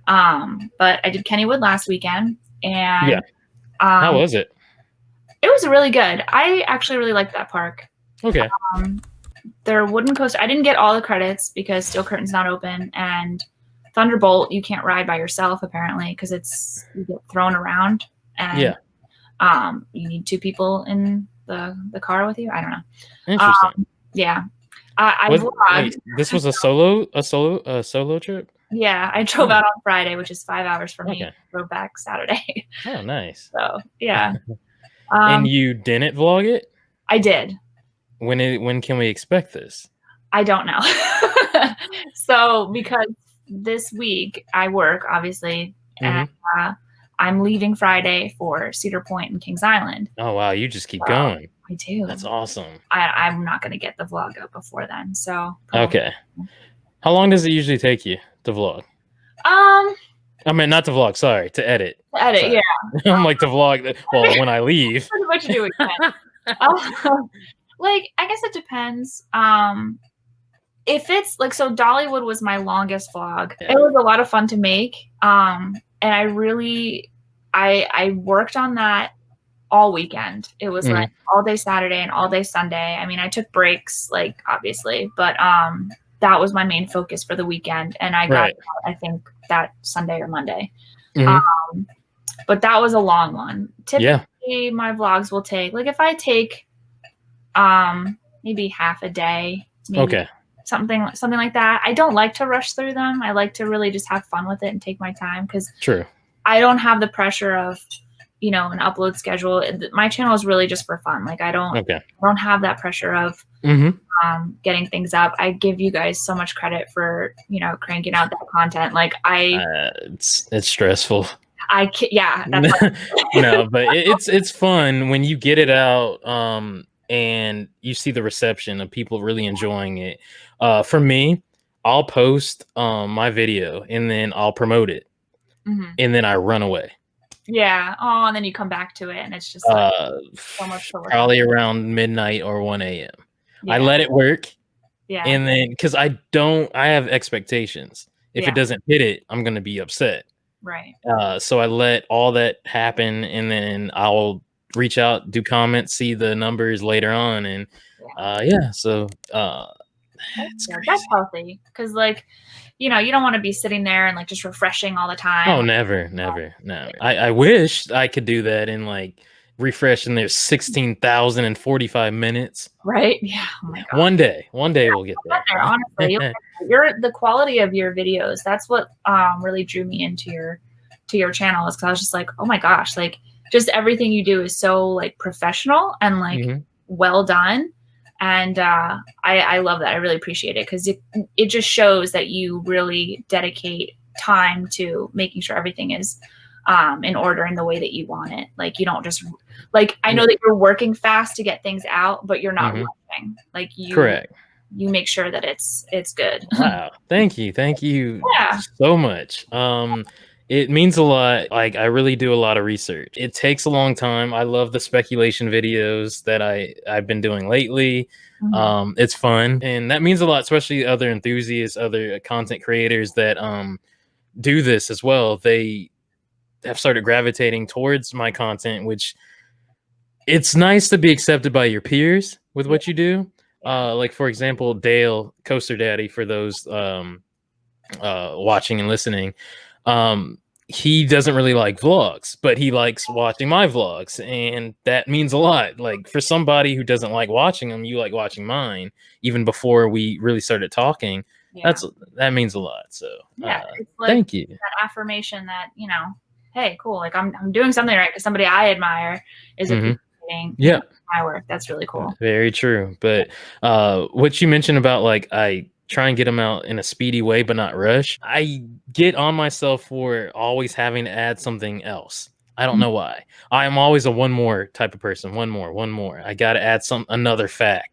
But I did Kennywood last weekend. And how was it? It was really good. I actually really liked that park. Okay. Their wooden coaster, I didn't get all the credits because Steel Curtain's not open. And Thunderbolt, you can't ride by yourself, apparently, because you get thrown around. And you need two people in the car with you. I don't know. Interesting. Yeah. I vlogged. Wait, this was a solo trip? Yeah, I drove out on Friday, which is 5 hours for me. Okay. Drove back Saturday. Oh, nice. So yeah. And you didn't vlog it? I did. When can we expect this? I don't know. So because this week I work, obviously, and I'm leaving Friday for Cedar Point and Kings Island. Oh wow, you just keep going. I do. That's awesome. I'm not going to get the vlog up before then. So okay. How long does it usually take you to vlog? I mean, not to vlog. Sorry, to edit. Sorry. Yeah. I'm like to vlog. Well, when I leave. Pretty much do it. Like, I guess it depends. If it's like, so Dollywood was my longest vlog. Yeah. It was a lot of fun to make. And I really, I worked on that all weekend. It was like all day Saturday and all day Sunday. I mean, I took breaks, like, obviously, but that was my main focus for the weekend. And I got, I think, that Sunday or Monday. But that was a long one. Typically, my vlogs will take, like, if I take maybe half a day, maybe something like that. I don't like to rush through them. I like to really just have fun with it and take my time, because I don't have the pressure of, you know, an upload schedule. My channel is really just for fun. Like, I don't have that pressure of getting things up. I give you guys so much credit for, you know, cranking out that content. Like, it's stressful. That's no, but it's fun when you get it out and you see the reception of people really enjoying it. For me, I'll post my video and then I'll promote it and then I run away. Yeah. Oh, and then you come back to it and it's just like so much to work probably around midnight or 1 a.m. Yeah. I let it work. Yeah. And then, because I have expectations. If it doesn't hit it, I'm going to be upset. Right. So I let all that happen, and then I'll reach out, do comments, see the numbers later on. And so it's crazy. That's healthy, because, like, you know, you don't want to be sitting there and, like, just refreshing all the time. Oh, never. I wish I could do that and, like, refresh in there's 16,045 minutes. Right? Yeah. Oh my God. One day we'll get there. Honestly, the quality of your videos. That's what really drew me into your channel, is because I was just like, oh my gosh, like, just everything you do is so, like, professional and, like, well done. And I love that. I really appreciate it, because it just shows that you really dedicate time to making sure everything is in order in the way that you want it. Like, you don't just, like, I know that you're working fast to get things out, but you're not rushing. Like, you make sure that it's good. Wow. Thank you so much. It means a lot. Like, I really do a lot of research. It takes a long time. I love the speculation videos that I've been doing lately. It's fun, and that means a lot, especially other enthusiasts, other content creators that do this as well. They have started gravitating towards my content, which it's nice to be accepted by your peers with what you do. Like, for example, Dale, Coaster Daddy, for those watching and listening, he doesn't really like vlogs, but he likes watching my vlogs, and that means a lot. Like, for somebody who doesn't like watching them, you like watching mine, even before we really started talking. That means a lot. So it's like, thank you. That affirmation that, you know, hey, cool, like, I'm doing something right, because somebody I admire is appreciating Yeah. My work. That's really cool. Very true. But what you mentioned about like I try and get them out in a speedy way but not rush, I get on myself for always having to add something else. I don't know why. I am always a one more type of person. One more. I got to add another fact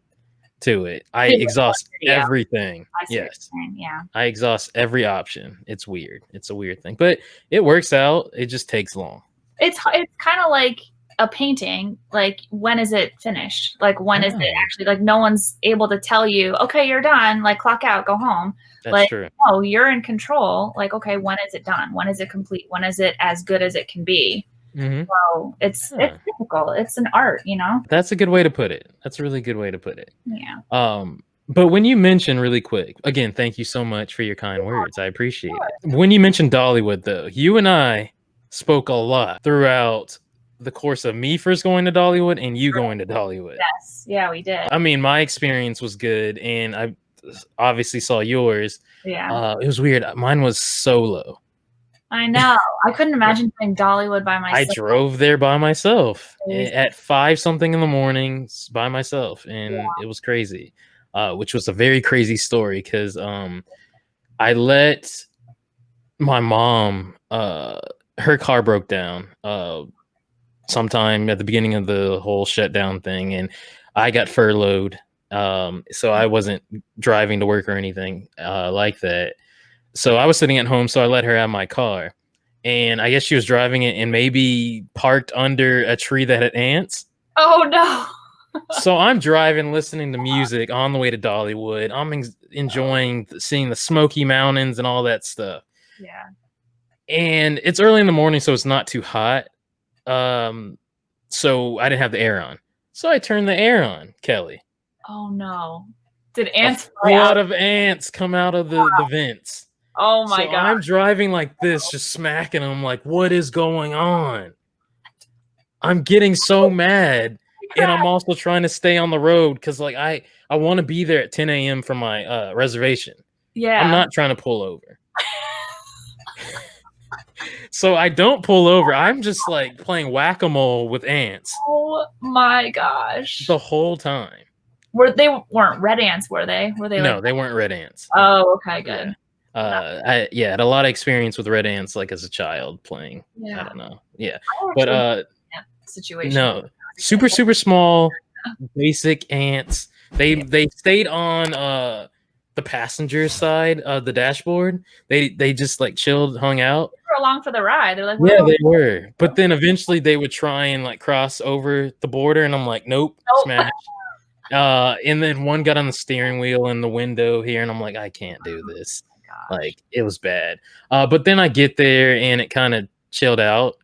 to it. I exhaust everything. Yes. Yeah. I exhaust every option. It's weird. It's a weird thing, but it works out. It just takes long. It's kind of like a painting. Like, when is it finished? Like, when is it actually, like, no one's able to tell you, okay, you're done, like, clock out, go home. That's true. No, you're in control. Like, okay, when is it done? When is it complete? When is it as good as it can be? So it's difficult. It's an art, you know? That's a good way to put it. That's a really good way to put it. Yeah. But when you mention really quick, again, thank you so much for your kind words. I appreciate it. When you mentioned Dollywood, though, you and I spoke a lot throughout the course of me first going to Dollywood and you going to Dollywood. Yes. Yeah, we did. I mean, my experience was good, and I obviously saw yours. Yeah. It was weird. Mine was solo. I know. I couldn't imagine doing Dollywood by myself. I drove there by myself at 5 something in the morning by myself, and it was crazy. Which was a very crazy story because I let my mom, her car broke down sometime at the beginning of the whole shutdown thing, and I got furloughed. So I wasn't driving to work or anything like that. So I was sitting at home, so I let her have my car. And I guess she was driving it and maybe parked under a tree that had ants. Oh, no. So I'm driving, listening to music on the way to Dollywood. I'm enjoying seeing the Smoky Mountains and all that stuff. Yeah. And it's early in the morning, so it's not too hot. So I didn't have the air on. So I turned the air on, Kelly. Oh, no. Did ants fly out? A lot of ants come out of the vents. Oh my God. I'm driving like this, just smacking them like, what is going on? I'm getting so mad. And I'm also trying to stay on the road because like I want to be there at 10 a.m. for my reservation. Yeah. I'm not trying to pull over. So I don't pull over. I'm just like playing whack-a-mole with ants. Oh my gosh. The whole time. They weren't red ants, were they? No, they weren't red ants. Oh, okay, good. I had a lot of experience with red ants like as a child playing. I don't know. Yeah. But situation. No. Super small, basic ants. They stayed on the passenger side of the dashboard. They just like chilled, hung out. They were along for the ride. They're like, yeah, they were. But then eventually they would try and like cross over the border, and I'm like, nope. Smash. And then one got on the steering wheel and the window here, and I'm like, I can't do this. Like, it was bad. But then I get there and it kind of chilled out.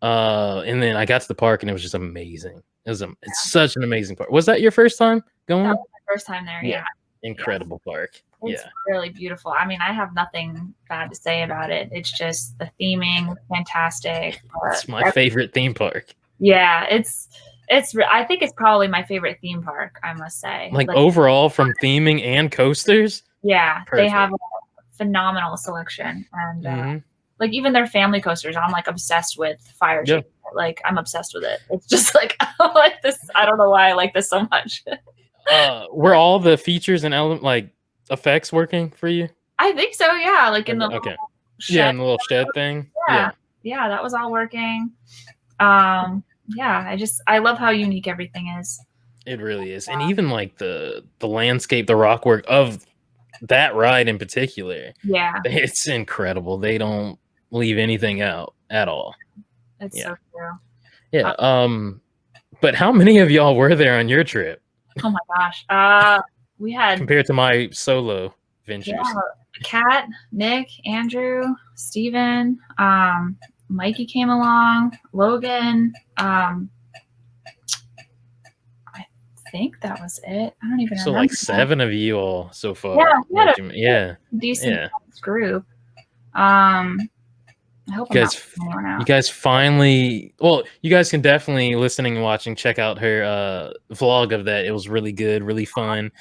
And then I got to the park and it was just amazing. It's such an amazing park. Was that your first time going? That was my first time there. Yeah. Incredible park. It's really beautiful. I mean, I have nothing bad to say about it. It's just the theming, fantastic. It's my favorite theme park. Yeah, I think it's probably my favorite theme park, I must say. Like overall, from theming and coasters. Yeah, perfect. They have a phenomenal selection, and like even their family coasters, I'm like obsessed with Fire Chicken. Like I'm obsessed with it. It's just like I like this. I don't know why I like this so much. Were all the features and like effects working for you? I think so. Yeah, like in the in the little shed thing. Yeah, that was all working. Yeah, I love how unique everything is. It really is, and even like the landscape, the rock work of that ride in particular. Yeah, it's incredible. They don't leave anything out at all. It's so true. Yeah. But how many of y'all were there on your trip? Oh my gosh. We had compared to my solo ventures. Yeah, Kat, Nick, Andrew, Steven, Mikey came along, Logan. I think that was it. I don't even remember. So like 7 of you all so far. Yeah, decent group. I hope you guys finally. Well, you guys can definitely listening and watching. Check out her vlog of that. It was really good, really fun.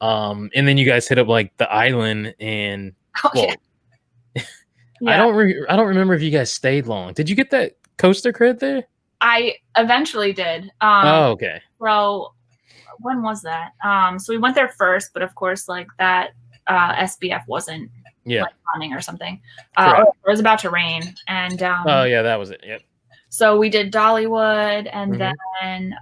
And then you guys hit up like the island and. I don't remember if you guys stayed long. Did you get that coaster cred there? I eventually did. Oh, okay. Bro, when was that? So we went there first, but of course, like that SBF wasn't like running or something. It was about to rain, and oh yeah, that was it. Yep. So we did Dollywood, and then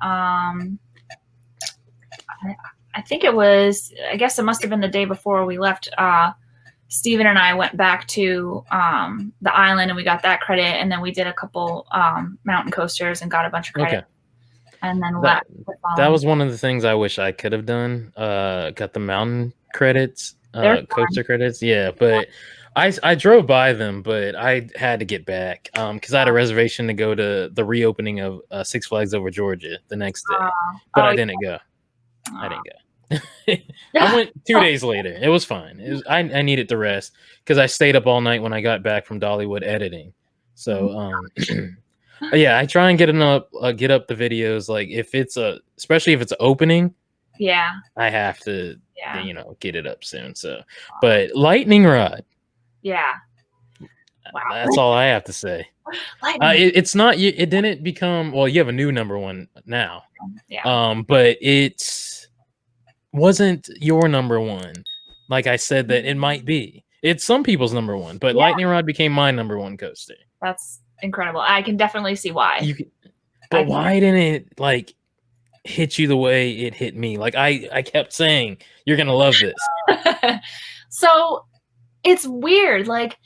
I think it was. I guess it must have been the day before we left. Steven and I went back to the island, and we got that credit, and then we did a couple mountain coasters and got a bunch of credit. Okay. And then that was one of the things I wish I could have done. Got the mountain credits, coaster credits. Yeah, but I drove by them, but I had to get back because I had a reservation to go to the reopening of Six Flags Over Georgia the next day, but I didn't go. I didn't go. I went 2 days later. It was fine. I needed to rest because I stayed up all night when I got back from Dollywood editing. So yeah, I try and get up the videos. Like if it's especially if it's opening, I have to get it up soon. So, but lightning rod, wow, that's all I have to say. It's not. It didn't become. Well, you have a new number one now. But it's wasn't your number one. Like I said, that it might be. It's some people's number one, but lightning rod became my number one coaster. That's incredible. I can definitely see why. But why didn't it like hit you the way it hit me? Like I kept saying, you're gonna love this. So it's weird. Like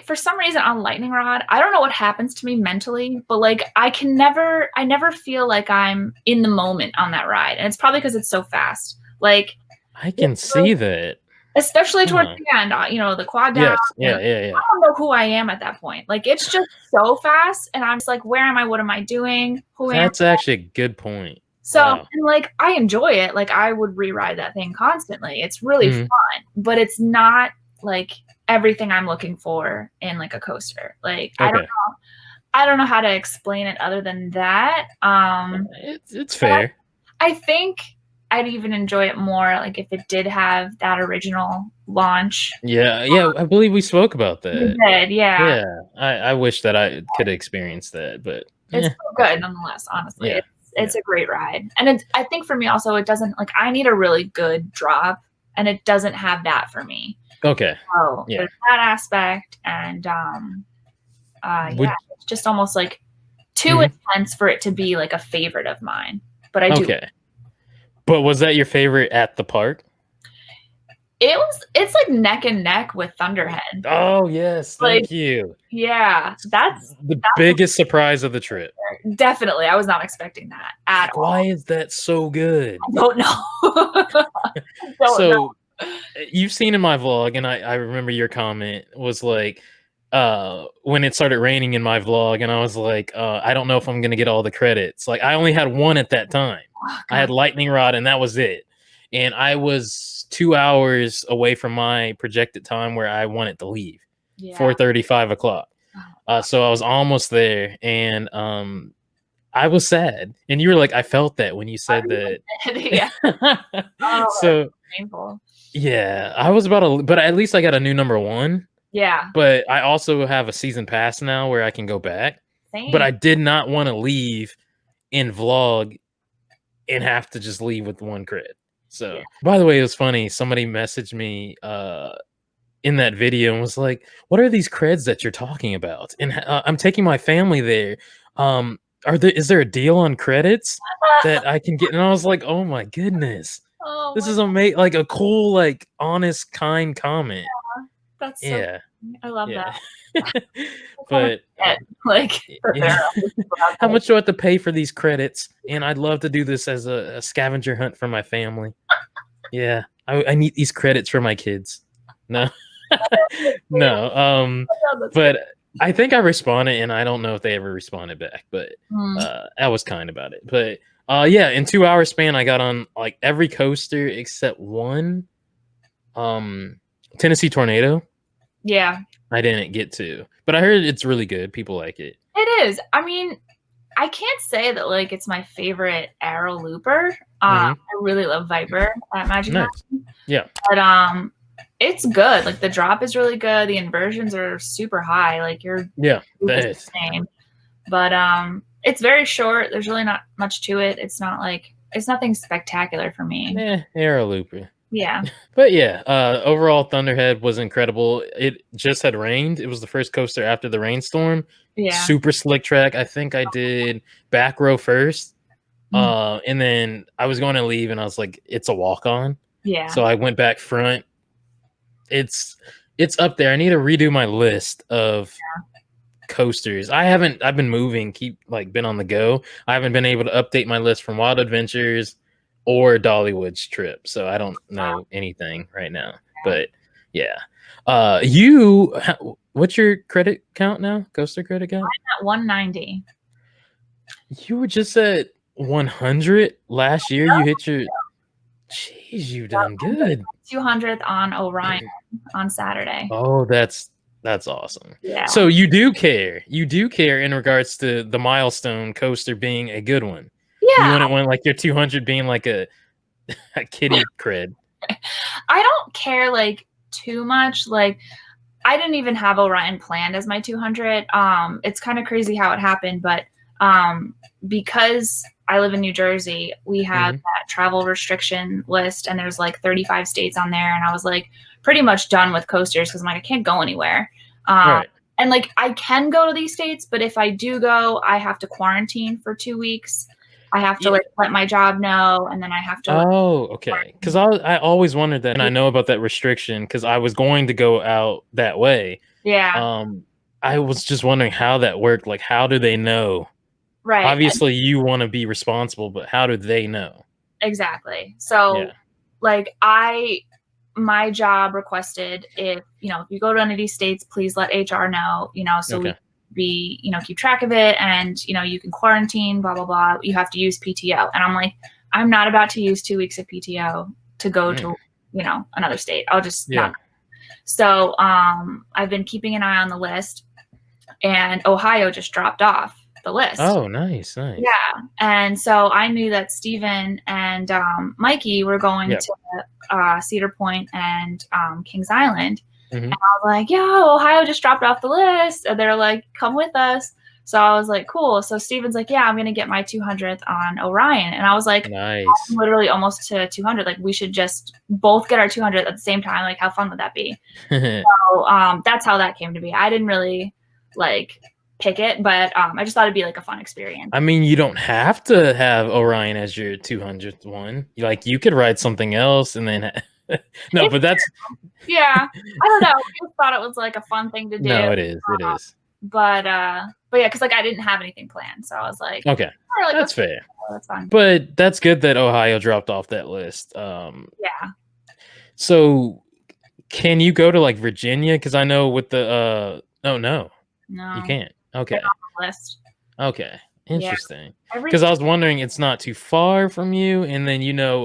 for some reason on lightning rod, I don't know what happens to me mentally, but like I never feel like I'm in the moment on that ride. And it's probably because it's so fast. Like I can see that. Especially towards the end, the quad down. Yes. I don't know who I am at that point. Like it's just so fast, and I'm just like, where am I? What am I doing? That's actually a good point. So, and like I enjoy it. Like I would re-ride that thing constantly. It's really fun, but it's not like everything I'm looking for in like a coaster. Like I don't know how to explain it other than that. It's fair. I think I'd even enjoy it more like if it did have that original launch. Yeah, I believe we spoke about that. We did, yeah. I wish that I could experience that, but it's so good nonetheless, honestly. It's a great ride. And I think for me also, it doesn't like I need a really good drop, and it doesn't have that for me. Okay. So there's that aspect, and it's just almost like too intense for it to be like a favorite of mine. But I do. Okay. But was that your favorite at the park? It's like neck and neck with Thunderhead. Oh yes, thank you. Yeah, that's the biggest surprise of the trip. Definitely, I was not expecting that at all. Why is that so good? I don't know. So you've seen in my vlog, and I remember your comment was like, when it started raining in my vlog, and I was like, I don't know if I'm gonna get all the credits. Like I only had one at that time. Oh, I had lightning rod, and that was it. And I was 2 hours away from my projected time where I wanted to leave. 4:30, 5 o'clock. So I was almost there, and I was sad. And you were like, I felt that when you said that. So painful. Yeah, I was but at least I got a new number one. Yeah. But I also have a season pass now where I can go back. Same. But I did not want to leave in vlog and have to just leave with one credit. So, by the way, it was funny. Somebody messaged me in that video and was like, "What are these creds that you're talking about?" And I'm taking my family there. Is there a deal on credits that I can get? And I was like, "Oh my goodness, this is amazing! Like a cool, like honest, kind comment." Yeah, that's so I love that. But like, how much do I have to pay for these credits? And I'd love to do this as a scavenger hunt for my family. Yeah, I need these credits for my kids. No, no. But I think I responded, and I don't know if they ever responded back. But I was kind about it. But yeah, in 2 hour span, I got on like every coaster except one. Tennessee Tornado. Yeah. I didn't get to, but I heard it's really good. People like it. It is. I mean, I can't say that like it's my favorite Arrow Looper. I really love Viper at Magic Mountain. Yeah. But it's good. Like the drop is really good. The inversions are super high. Like you're that is the same. But It's very short. There's really not much to it. It's nothing spectacular for me. Aero looper. Yeah. But yeah, overall Thunderhead was incredible. It just had rained. It was the first coaster after the rainstorm. Yeah. Super slick track. I think I did back row first. And then I was going to leave and I was like, it's a walk on. Yeah. So I went back front. It's up there. I need to redo my list of coasters. I've been moving, been on the go. I haven't been able to update my list from Wild Adventures or Dollywood's trip, so I don't know anything right now. But yeah, what's your credit count now? Coaster credit count? I'm at 190. You were just at 100 last year. You hit your. Jeez, you've done good. 200th on Orion on Saturday. Oh, that's awesome. Yeah. So you do care. You do care in regards to the Milestone coaster being a good one. Yeah. You wouldn't want like your 200 being like a kitty cred. I don't care like too much. Like I didn't even have Orion planned as my 200. It's kind of crazy how it happened, but because I live in New Jersey, we have that travel restriction list, and there's like 35 states on there, and I was like pretty much done with coasters because I'm like I can't go anywhere. Right. And like I can go to these states, but if I do go, I have to quarantine for 2 weeks. I have to like let my job know, and then I have to. Okay. Because I always wondered that, and I know about that restriction because I was going to go out that way. Yeah. I was just wondering how that worked. Like, how do they know? Right. Obviously, you want to be responsible, but how do they know? Exactly. So, like, my job requested if you go to any of these states, please let HR know. So we keep track of it, and you can quarantine, blah blah blah. You have to use PTO, and I'm like, I'm not about to use 2 weeks of PTO to go to another state. I'll just not. So I've been keeping an eye on the list, and Ohio just dropped off the list. Oh, nice. Yeah. And so I knew that Steven and Mikey were going to Cedar Point and Kings Island. And I was like, yo, Ohio just dropped off the list. And they're like, come with us. So I was like, cool. So Steven's like, yeah, I'm going to get my 200th on Orion. And I was like, nice. I'm literally almost to 200. Like, we should just both get our 200 at the same time. Like, how fun would that be? So that's how that came to be. I didn't really like pick it, but I just thought it'd be like a fun experience. I mean, you don't have to have Orion as your 200th one. Like, you could ride something else and then no, but that's I don't know. I just thought it was like a fun thing to do. No, it is. But yeah, because like I didn't have anything planned, so I was like, okay, all right, that's fair. That's fine. But that's good that Ohio dropped off that list. Yeah. So can you go to like Virginia? Because I know with the no, you can't. Okay. List. Okay. Interesting. Because I was wondering, it's not too far from you, and then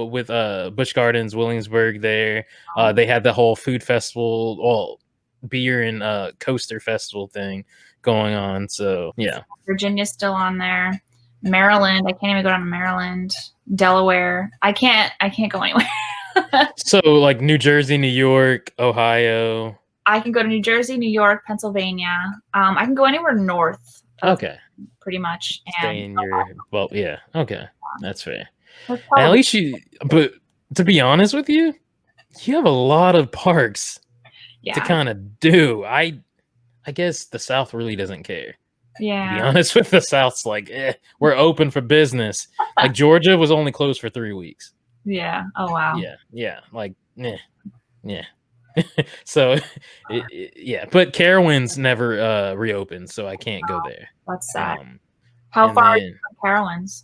with Busch Gardens, Williamsburg, there, they had the whole food festival, beer and coaster festival thing going on. So yeah, Virginia's still on there. Maryland, I can't even go down to Maryland. Delaware, I can't go anywhere. So like New Jersey, New York, Ohio. I can go to New Jersey, New York, Pennsylvania. I can go anywhere north. Okay. Pretty much. Stay in your okay, that's fair. At least but to be honest with you, you have a lot of parks to kind of do. I guess the South really doesn't care. Yeah. To be honest with the South's like, we're open for business. Like Georgia was only closed for 3 weeks. Yeah. Oh wow. Yeah. Like, yeah. So, but Carowinds never reopened, so I can't go there. That's sad. How far are you from Carowinds?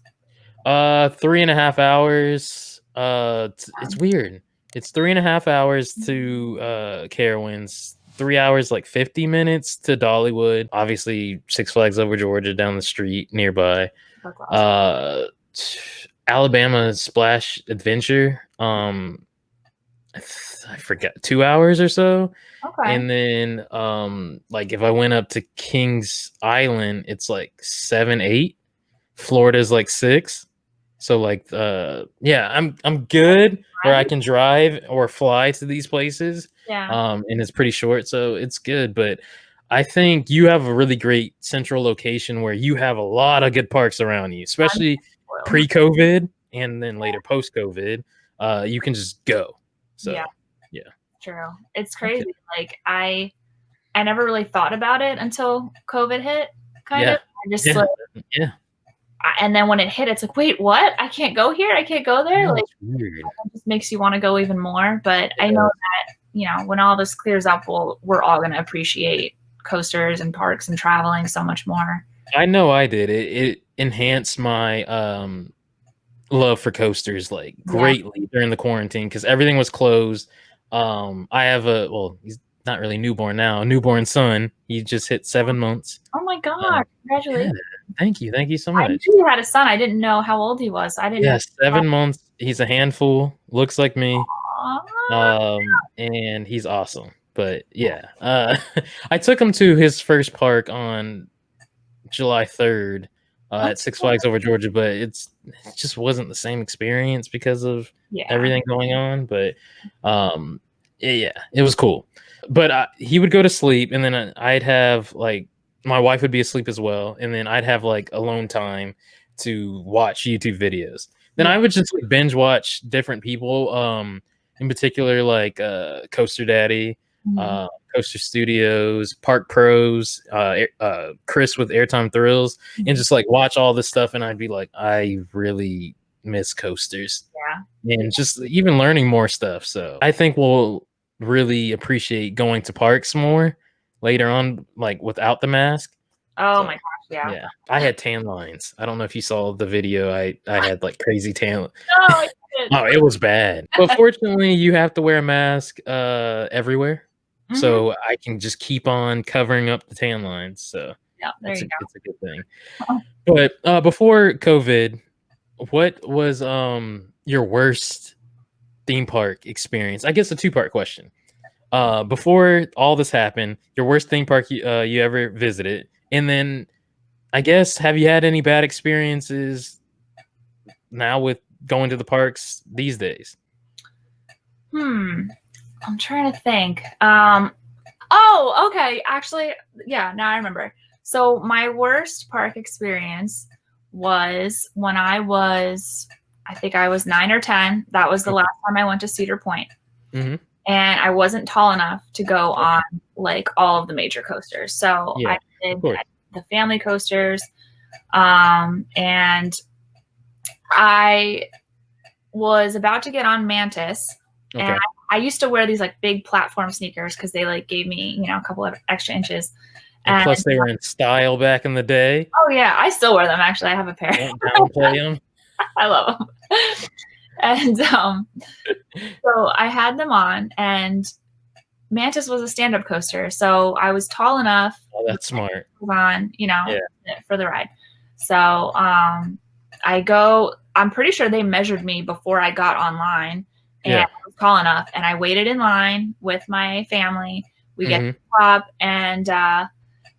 3.5 hours. It's weird. It's 3.5 hours to Carowinds. 3 hours, like 50 minutes to Dollywood. Obviously, Six Flags Over Georgia down the street nearby. Alabama Splash Adventure. I forget, 2 hours or so. Okay. And then like if I went up to Kings Island, it's like 7, 8. Florida's like 6. So like I'm good where I can drive or fly to these places. Yeah. And it's pretty short, so it's good. But I think you have a really great central location where you have a lot of good parks around you, especially pre-COVID and then later post-COVID. You can just go. So yeah. True. It's crazy. Okay. Like I never really thought about it until COVID hit. Kind of. I just and then when it hit, it's like, wait, what? I can't go here. I can't go there. Like, it just makes you want to go even more. But I know that, you know, when all this clears up, we're all going to appreciate coasters and parks and traveling so much more. I know I did. It enhanced my love for coasters like greatly during the quarantine because everything was closed. I have he's not really newborn now, a newborn son. He just hit 7 months. Oh my God. Congratulations. Yeah. Thank you so much. I knew you had a son. I didn't know how old he was. I didn't know. 7 months. He's a handful. Looks like me. And he's awesome. But I took him to his first park on July 3rd at Six Flags Over Georgia, but it just wasn't the same experience because of everything going on. But it was cool. But he would go to sleep, and then I'd have like my wife would be asleep as well, and then I'd have like alone time to watch YouTube videos. Then I would just like binge watch different people, in particular like Coaster Daddy, Coaster Studios, Park Pros, Chris with Airtime Thrills, and just like watch all this stuff, and I'd be like, I really miss coasters. And just even learning more stuff. So I think we'll really appreciate going to parks more later on, like without the mask. Oh my gosh, yeah. I had tan lines. I don't know if you saw the video. I had like crazy tan. No, I didn't. Oh, it was bad. But fortunately, you have to wear a mask everywhere. So I can just keep on covering up the tan lines. So it's a good thing. But before COVID, what was your worst theme park experience? I guess a two-part question. Before all this happened, your worst theme park you ever visited, and then I guess have you had any bad experiences now with going to the parks these days? I'm trying to think. Oh, okay. Actually, now I remember. So my worst park experience was when I think I was 9 or 10. That was the last time I went to Cedar Point. And I wasn't tall enough to go on like all of the major coasters. So I did the family coasters. And I was about to get on Mantis. And I used to wear these like big platform sneakers because they like gave me, a couple of extra inches. And plus they were in style back in the day. Oh yeah, I still wear them. Actually, I have a pair. Don't downplay them. I love them. And so I had them on, and Mantis was a stand-up coaster, so I was tall enough. Oh, that's smart. On, for the ride. So I'm pretty sure they measured me before I got online, and I was tall enough, and I waited in line with my family. We get to the top, and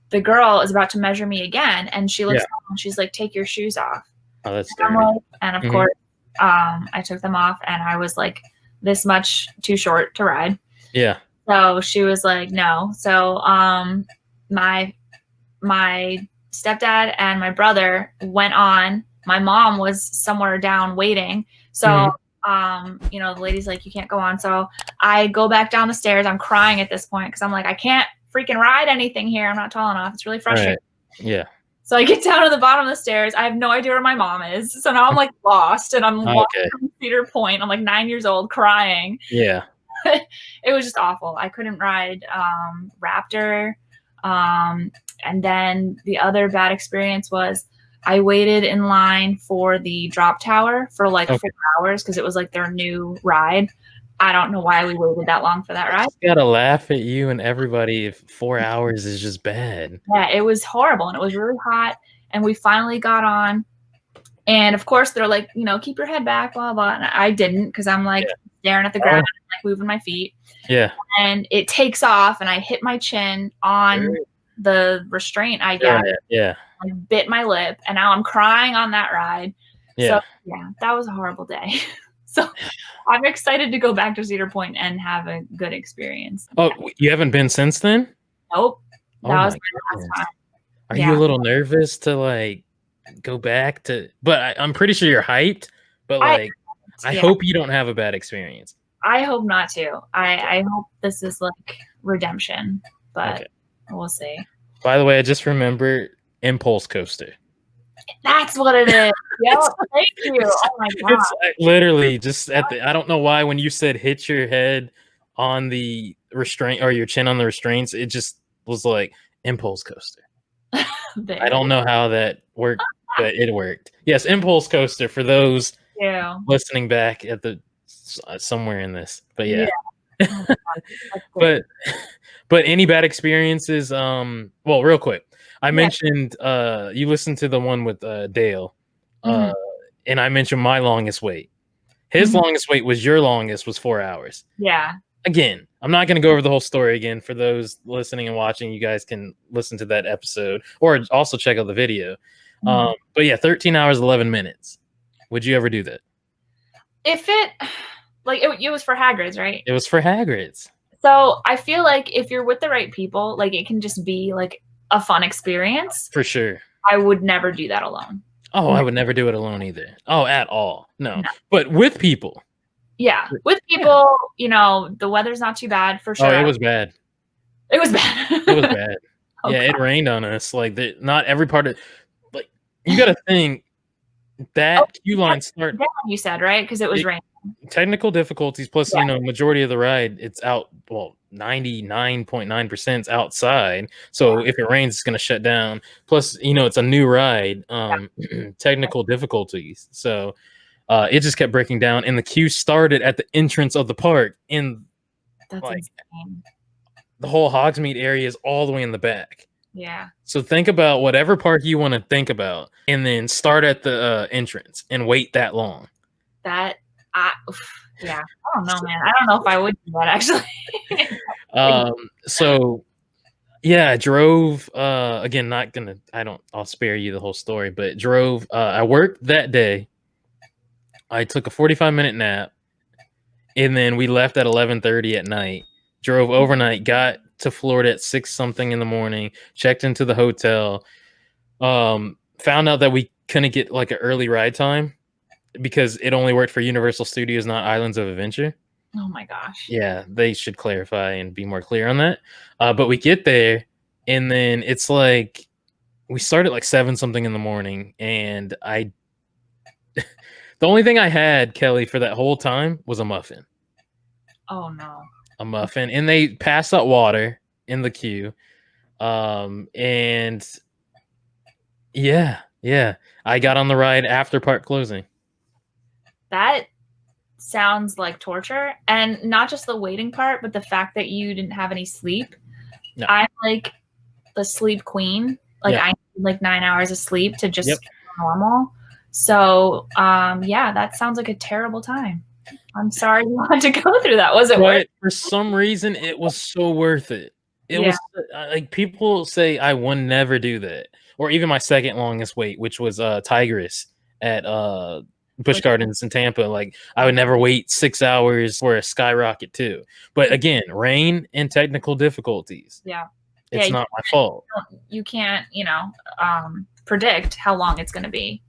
the girl is about to measure me again, and she looks down and she's like, "Take your shoes off." Oh, that's and of course, I took them off, and I was like this much too short to ride. Yeah. So she was like, "No." So my stepdad and my brother went on. My mom was somewhere down waiting. So the lady's like, "You can't go on." So I go back down the stairs. I'm crying at this point because I'm like, I can't freaking ride anything here. I'm not tall enough. It's really frustrating. Right. Yeah. So I get down to the bottom of the stairs. I have no idea where my mom is. So now I'm like lost, and I'm walking from Cedar Point. I'm like 9 years old crying. Yeah. It was just awful. I couldn't ride Raptor. And then the other bad experience was I waited in line for the drop tower for like 4 hours because it was like their new ride. I don't know why we waited that long for that ride. I just gotta laugh at you and everybody if 4 hours is just bad. Yeah, it was horrible, and it was really hot, and we finally got on. And of course they're like, keep your head back, blah, blah. And I didn't because I'm like staring at the ground, like moving my feet. Yeah. And it takes off, and I hit my chin on the restraint, I guess. Yeah. I bit my lip, and now I'm crying on that ride. Yeah. So, that was a horrible day. So I'm excited to go back to Cedar Point and have a good experience. Oh, you haven't been since then? Nope. Oh my goodness. Are you a little nervous to like go back to? But I'm pretty sure you're hyped. But like, I hope you don't have a bad experience. I hope not to. I hope this is like redemption, but we'll see. By the way, I just remembered Impulse Coaster. That's what it is. Yeah, thank you. Oh my god! It's literally just at the. I don't know why when you said hit your head on the restraint or your chin on the restraints, it just was like Impulse Coaster. I don't know how that worked, but it worked. Yes, Impulse Coaster for those listening back at the somewhere in this. But yeah. But any bad experiences? Well, real quick. I mentioned you listened to the one with Dale. And I mentioned my longest wait. His longest wait was your longest was 4 hours. Yeah. Again, I'm not going to go over the whole story again. For those listening and watching, you guys can listen to that episode or also check out the video. But yeah, 13 hours, 11 minutes. Would you ever do that? If it, like, it was for Hagrid's, right? It was for Hagrid's. So I feel like if you're with the right people, like it can just be like a fun experience. For sure. I would never do that alone. Oh, I would never do it alone either. Oh, at all. No. But with people. Yeah. With people, you know, the weather's not too bad for sure. Oh, it was bad. It was bad. It was bad. Yeah, God. It rained on us. Like, not every part of, like, you got to think that queue line start. You said, right? Because it was raining. Technical difficulties, plus, you know, majority of the ride, it's out, well, 99.9% outside. So if it rains, it's going to shut down. Plus, you know, it's a new ride. Technical difficulties. So it just kept breaking down. And the queue started at the entrance of the park. And that's like, insane. The whole Hogsmeade area is all the way in the back. Yeah. So think about whatever park you want to think about. And then start at the entrance and wait that long. Yeah, I don't know, man. I don't know if I would do that actually. So yeah, I drove again, I'll spare you the whole story, but drove I worked that day. I took a 45-minute nap, and then we left at 11:30 at night, drove overnight, got to Florida at 6 something in the morning, checked into the hotel, found out that we couldn't get like an early ride time because it only worked for Universal Studios, not Islands of Adventure. Oh my gosh. Yeah, they should clarify and be more clear on that. But we get there, and then it's like we start at like 7 something in the morning, and the only thing I had, Kelly, for that whole time was a muffin. Oh no. A muffin, and they passed out water in the queue. And yeah, I got on the ride after park closing. That sounds like torture, and not just the waiting part, but the fact that you didn't have any sleep. No. I'm like the sleep queen. Like I need like 9 hours of sleep to just normal. So yeah, that sounds like a terrible time. I'm sorry you had to go through that. Was it worth it? For some reason, it was so worth it. It was like people say I would never do that, or even my second longest wait, which was Tigress at Busch Gardens in Tampa. Like I would never wait 6 hours for a Skyrocket too. But again, rain and technical difficulties. Yeah, it's not my fault. You can't, you know, predict how long it's going to be.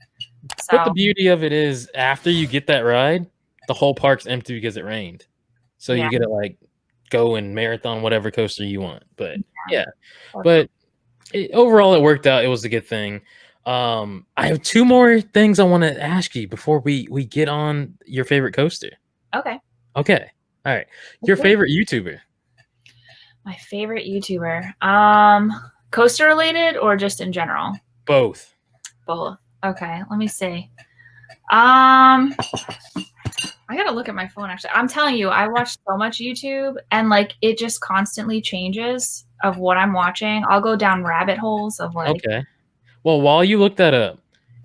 So. But the beauty of it is, after you get that ride, the whole park's empty because it rained. So you get to like go and marathon whatever coaster you want. But overall it worked out. It was a good thing. I have 2 more things I want to ask you before we get on your favorite coaster. Okay. All right. Your favorite YouTuber? My favorite YouTuber. Coaster related or just in general? Both. Okay, let me see. I gotta look at my phone actually. I'm telling you, I watch so much YouTube, and like it just constantly changes of what I'm watching. I'll go down rabbit holes of like. Okay. Well, while you look that up,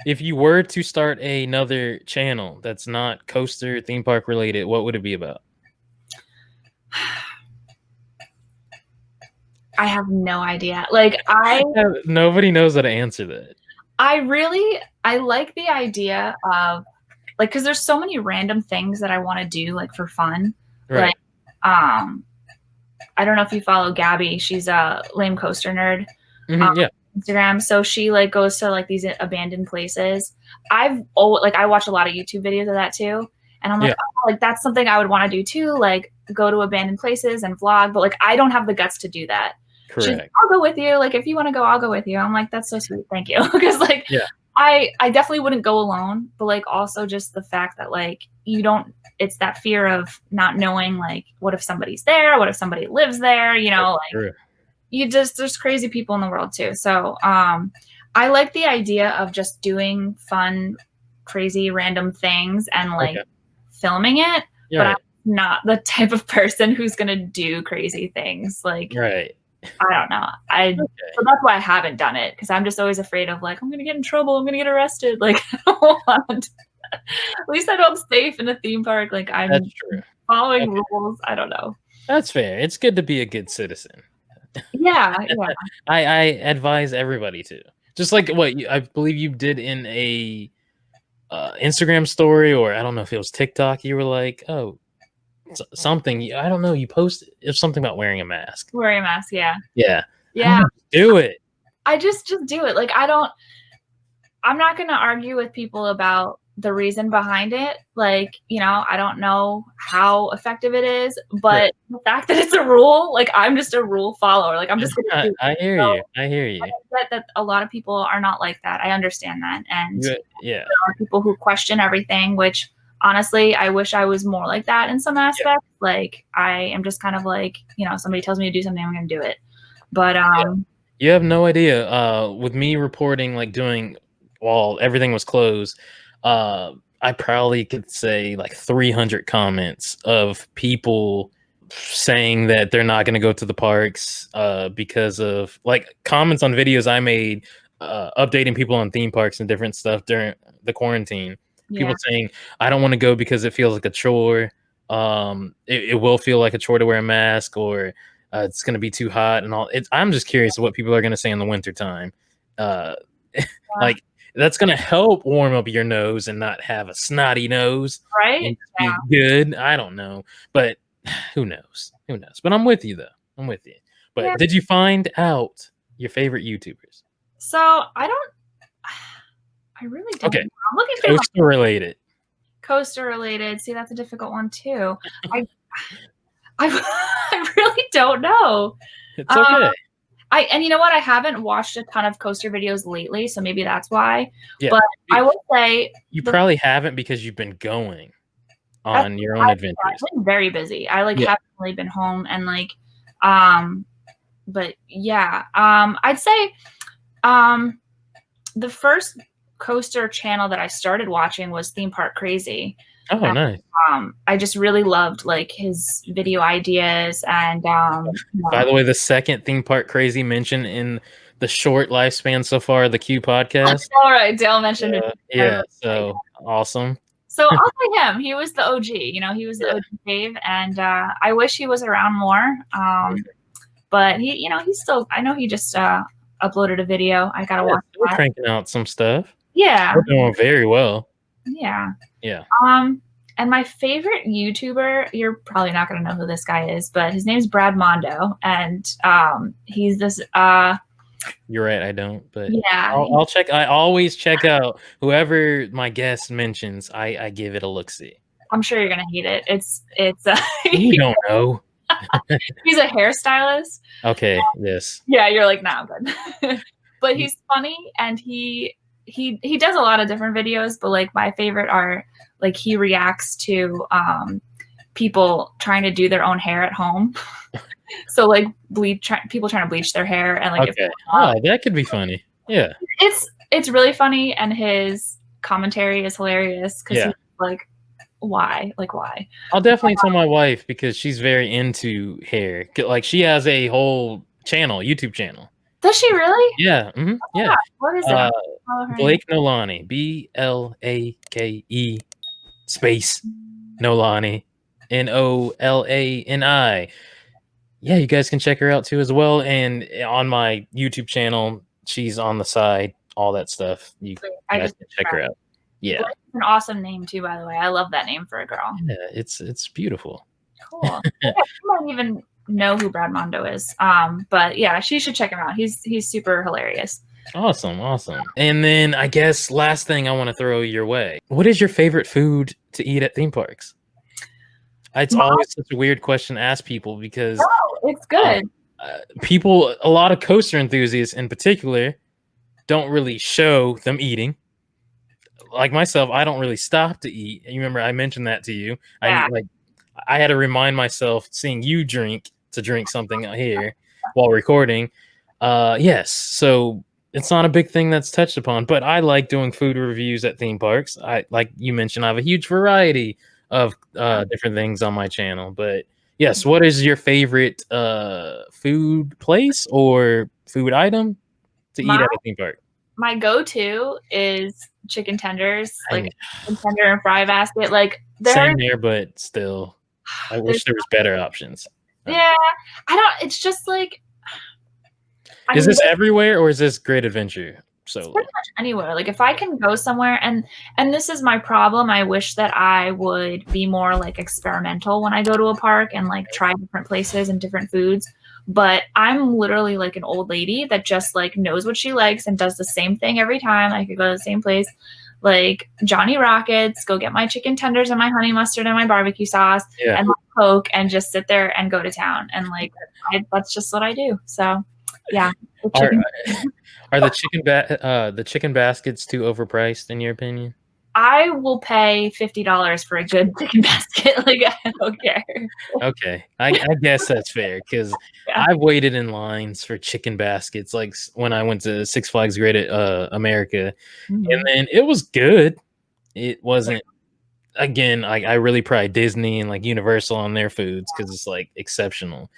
if you were to start another channel that's not coaster theme park related, what would it be about? I have no idea. Like nobody knows how to answer that. I like the idea of like, because there's so many random things that I want to do like for fun. Right. Like, I don't know if you follow Gabby. She's a lame coaster nerd. Yeah. Instagram. So she like goes to like these abandoned places. I watch a lot of YouTube videos of that too. And I'm like, oh, like that's something I would want to do too, like go to abandoned places and vlog, but like I don't have the guts to do that. Correct. She's like, I'll go with you. Like if you want to go, I'll go with you. I'm like, that's so sweet. Thank you. Because like I definitely wouldn't go alone, but like also just the fact that like it's that fear of not knowing, like what if somebody's there? What if somebody lives there? You know, like there's crazy people in the world too. So I like the idea of just doing fun, crazy, random things and like filming it, but I'm not the type of person who's gonna do crazy things. Like I don't know. So that's why I haven't done it, because I'm just always afraid of like I'm gonna get in trouble, I'm gonna get arrested. Like I don't want at least I know I'm safe in a theme park. Like I'm following rules. I don't know. That's fair. It's good to be a good citizen. Yeah. I advise everybody to. Just like what I believe you did in a Instagram story, or I don't know if it was TikTok. You were like, oh, something. I don't know. You posted something about wearing a mask. Wearing a mask, yeah. Do it. I just do it. Like I'm not gonna argue with people about the reason behind it. Like, you know, I don't know how effective it is, but the fact that it's a rule, like I'm just a rule follower. Like I'm just gonna do it. I hear you. I bet that a lot of people are not like that. I understand that. And there are people who question everything, which honestly, I wish I was more like that in some aspects. Like I am just kind of like, you know, somebody tells me to do something, I'm gonna do it. But you have no idea. With me reporting, like doing while everything was closed, I probably could say like 300 comments of people saying that they're not going to go to the parks because of like comments on videos I made updating people on theme parks and different stuff during the quarantine. People saying, I don't want to go because it feels like a chore. It will feel like a chore to wear a mask, or it's going to be too hot and all. I'm just curious what people are going to say in the wintertime. Like, that's going to help warm up your nose and not have a snotty nose. Right? And be good. I don't know. But who knows? Who knows? But I'm with you, though. I'm with you. But did you find out your favorite YouTubers? So I really don't. Okay. I'm looking for Coaster related. See, that's a difficult one too. I really don't know. It's okay. And you know what? I haven't watched a ton of coaster videos lately, so maybe that's why. Yeah. But I will say you probably haven't because you've been going on your own adventures. I've been very busy. I haven't really been home, and like, but yeah, I'd say, the first coaster channel that I started watching was Theme Park Crazy. Oh, nice. I just really loved like his video ideas, and by the way, the second Theme Park Crazy mentioned in the short lifespan so far, the Q podcast. All right, Dale mentioned it. Yeah, so awesome. So I'll say him. He was the OG. You know, he was the OG Dave, and I wish he was around more. But he, you know, he's still. I know he just uploaded a video. I gotta watch. We're cranking out some stuff. Yeah, we're doing very well. Yeah. Yeah. And my favorite YouTuber, you're probably not going to know who this guy is, but his name's Brad Mondo, and he's this. You're right, I don't, but yeah, I'll check. I always check out whoever my guest mentions. I give it a look see. I'm sure you're gonna hate it. It's. You don't know. He's a hairstylist. Okay. Yes. Yeah, you're like, nah, good. But he's funny, and he does a lot of different videos, but like my favorite are like he reacts to people trying to do their own hair at home. So like people trying to bleach their hair, and like that could be funny. Yeah, it's really funny, and his commentary is hilarious because he's like, why? I'll definitely tell my wife because she's very into hair. Like she has a whole YouTube channel. Does she really? Yeah. Mm-hmm. Yeah. What is it? Blake Nolani. BLAKE space Nolani. NOLANI. Yeah, you guys can check her out too as well. And on my YouTube channel, she's on the side, all that stuff. You guys can check her out. Yeah. Blake's an awesome name too, by the way. I love that name for a girl. Yeah, it's beautiful. Cool. Yeah, she might even know who Brad Mondo is. But yeah, she should check him out. He's super hilarious. Awesome. And then I guess last thing I want to throw your way. What is your favorite food to eat at theme parks? It's always such a weird question to ask people because it's good. A lot of coaster enthusiasts in particular, don't really show them eating. Like myself, I don't really stop to eat. You remember I mentioned that to you. Yeah. I had to remind myself, seeing you drink, to drink something here while recording. Yes, so it's not a big thing that's touched upon, but I like doing food reviews at theme parks. Like you mentioned, I have a huge variety of different things on my channel. But yes, what is your favorite food place or food item to eat at a theme park? My go-to is chicken tenders, like chicken tender and fry basket. Like same there, but still, I wish there was better options. Yeah, it's just like. Is this everywhere or is this Great Adventure? So pretty much anywhere. Like if I can go somewhere, and this is my problem. I wish that I would be more like experimental when I go to a park and like try different places and different foods. But I'm literally like an old lady that just like knows what she likes and does the same thing every time. I could go to the same place, like Johnny Rockets, go get my chicken tenders and my honey mustard and my barbecue sauce and my Coke, and just sit there and go to town. And like that's just what I do. So yeah. Are the chicken baskets too overpriced in your opinion? I will pay $50 for a good chicken basket. Like I don't care. Okay, I guess that's fair because I've waited in lines for chicken baskets, like when I went to Six Flags Great America, and then it was good. It wasn't. Again, I really pride Disney and like Universal on their foods because it's like exceptional.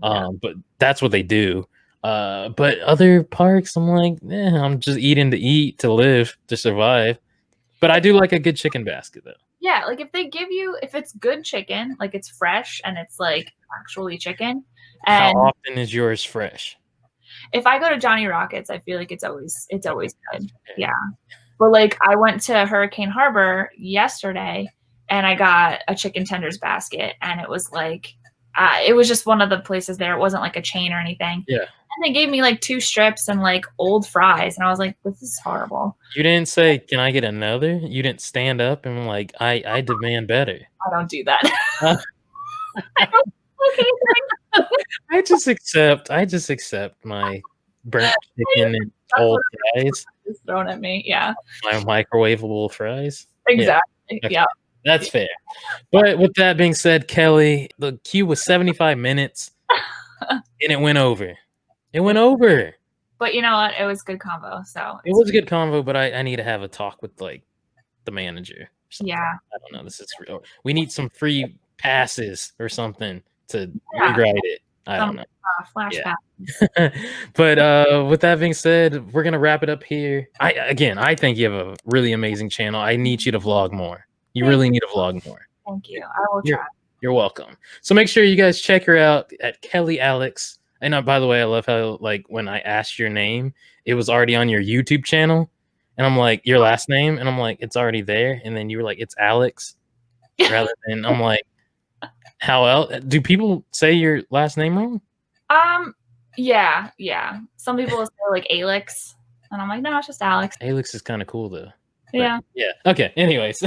But that's what they do. But other parks, I'm like, I'm just eating to eat, to live, to survive. But I do like a good chicken basket, though. Yeah, like if it's good chicken, like it's fresh and it's like actually chicken. And how often is yours fresh? If I go to Johnny Rockets, I feel like it's always good. Yeah. But like I went to Hurricane Harbor yesterday and I got a chicken tenders basket, and it was like it was just one of the places there. It wasn't like a chain or anything. Yeah. And they gave me like 2 strips and like old fries. And I was like, this is horrible. You didn't say, can I get another? You didn't stand up and like, I demand better. I don't do that. I just accept my burnt chicken and old fries. Just thrown at me. Yeah. My microwavable fries. Exactly. Yeah. That's fair. But with that being said, Kelly, the queue was 75 minutes and it went over. It went over. But you know what? It was good convo. So it was a good convo, but I need to have a talk with like the manager. Yeah. I don't know. This is real. We need some free passes or something to rewrite it. I don't know. Flashback. Yeah. But with that being said, we're gonna wrap it up here. I think you have a really amazing channel. I need you to vlog more. You really need to vlog more. Thank you. I will try. You're welcome. So make sure you guys check her out at Kelly Alix. And by the way, I love how like when I asked your name, it was already on your YouTube channel. And I'm like, your last name? And I'm like, it's already there. And then you were like, it's Alix. Rather than I'm like, how else? Do people say your last name wrong? Yeah. Some people will say like Alix. And I'm like, no, it's just Alix. Alix is kind of cool though. Yeah. Yeah. Okay. Anyways,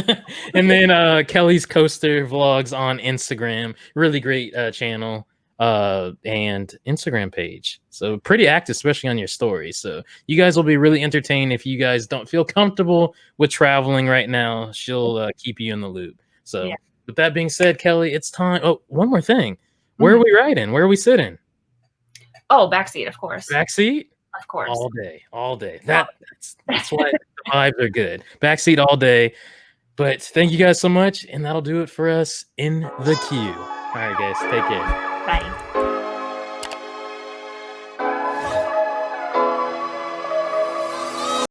and then Kelly's Coaster Vlogs on Instagram, really great channel and Instagram page. So pretty active, especially on your stories. So you guys will be really entertained. If you guys don't feel comfortable with traveling right now, she'll keep you in the loop. So with that being said, Kelly, it's time. Oh, one more thing. Where are we riding? Where are we sitting? Oh, backseat, of course. Backseat? Of course. All day. That's why the vibes are good. Backseat all day. But thank you guys so much, and that'll do it for us in the queue. All right, guys, take care. Bye.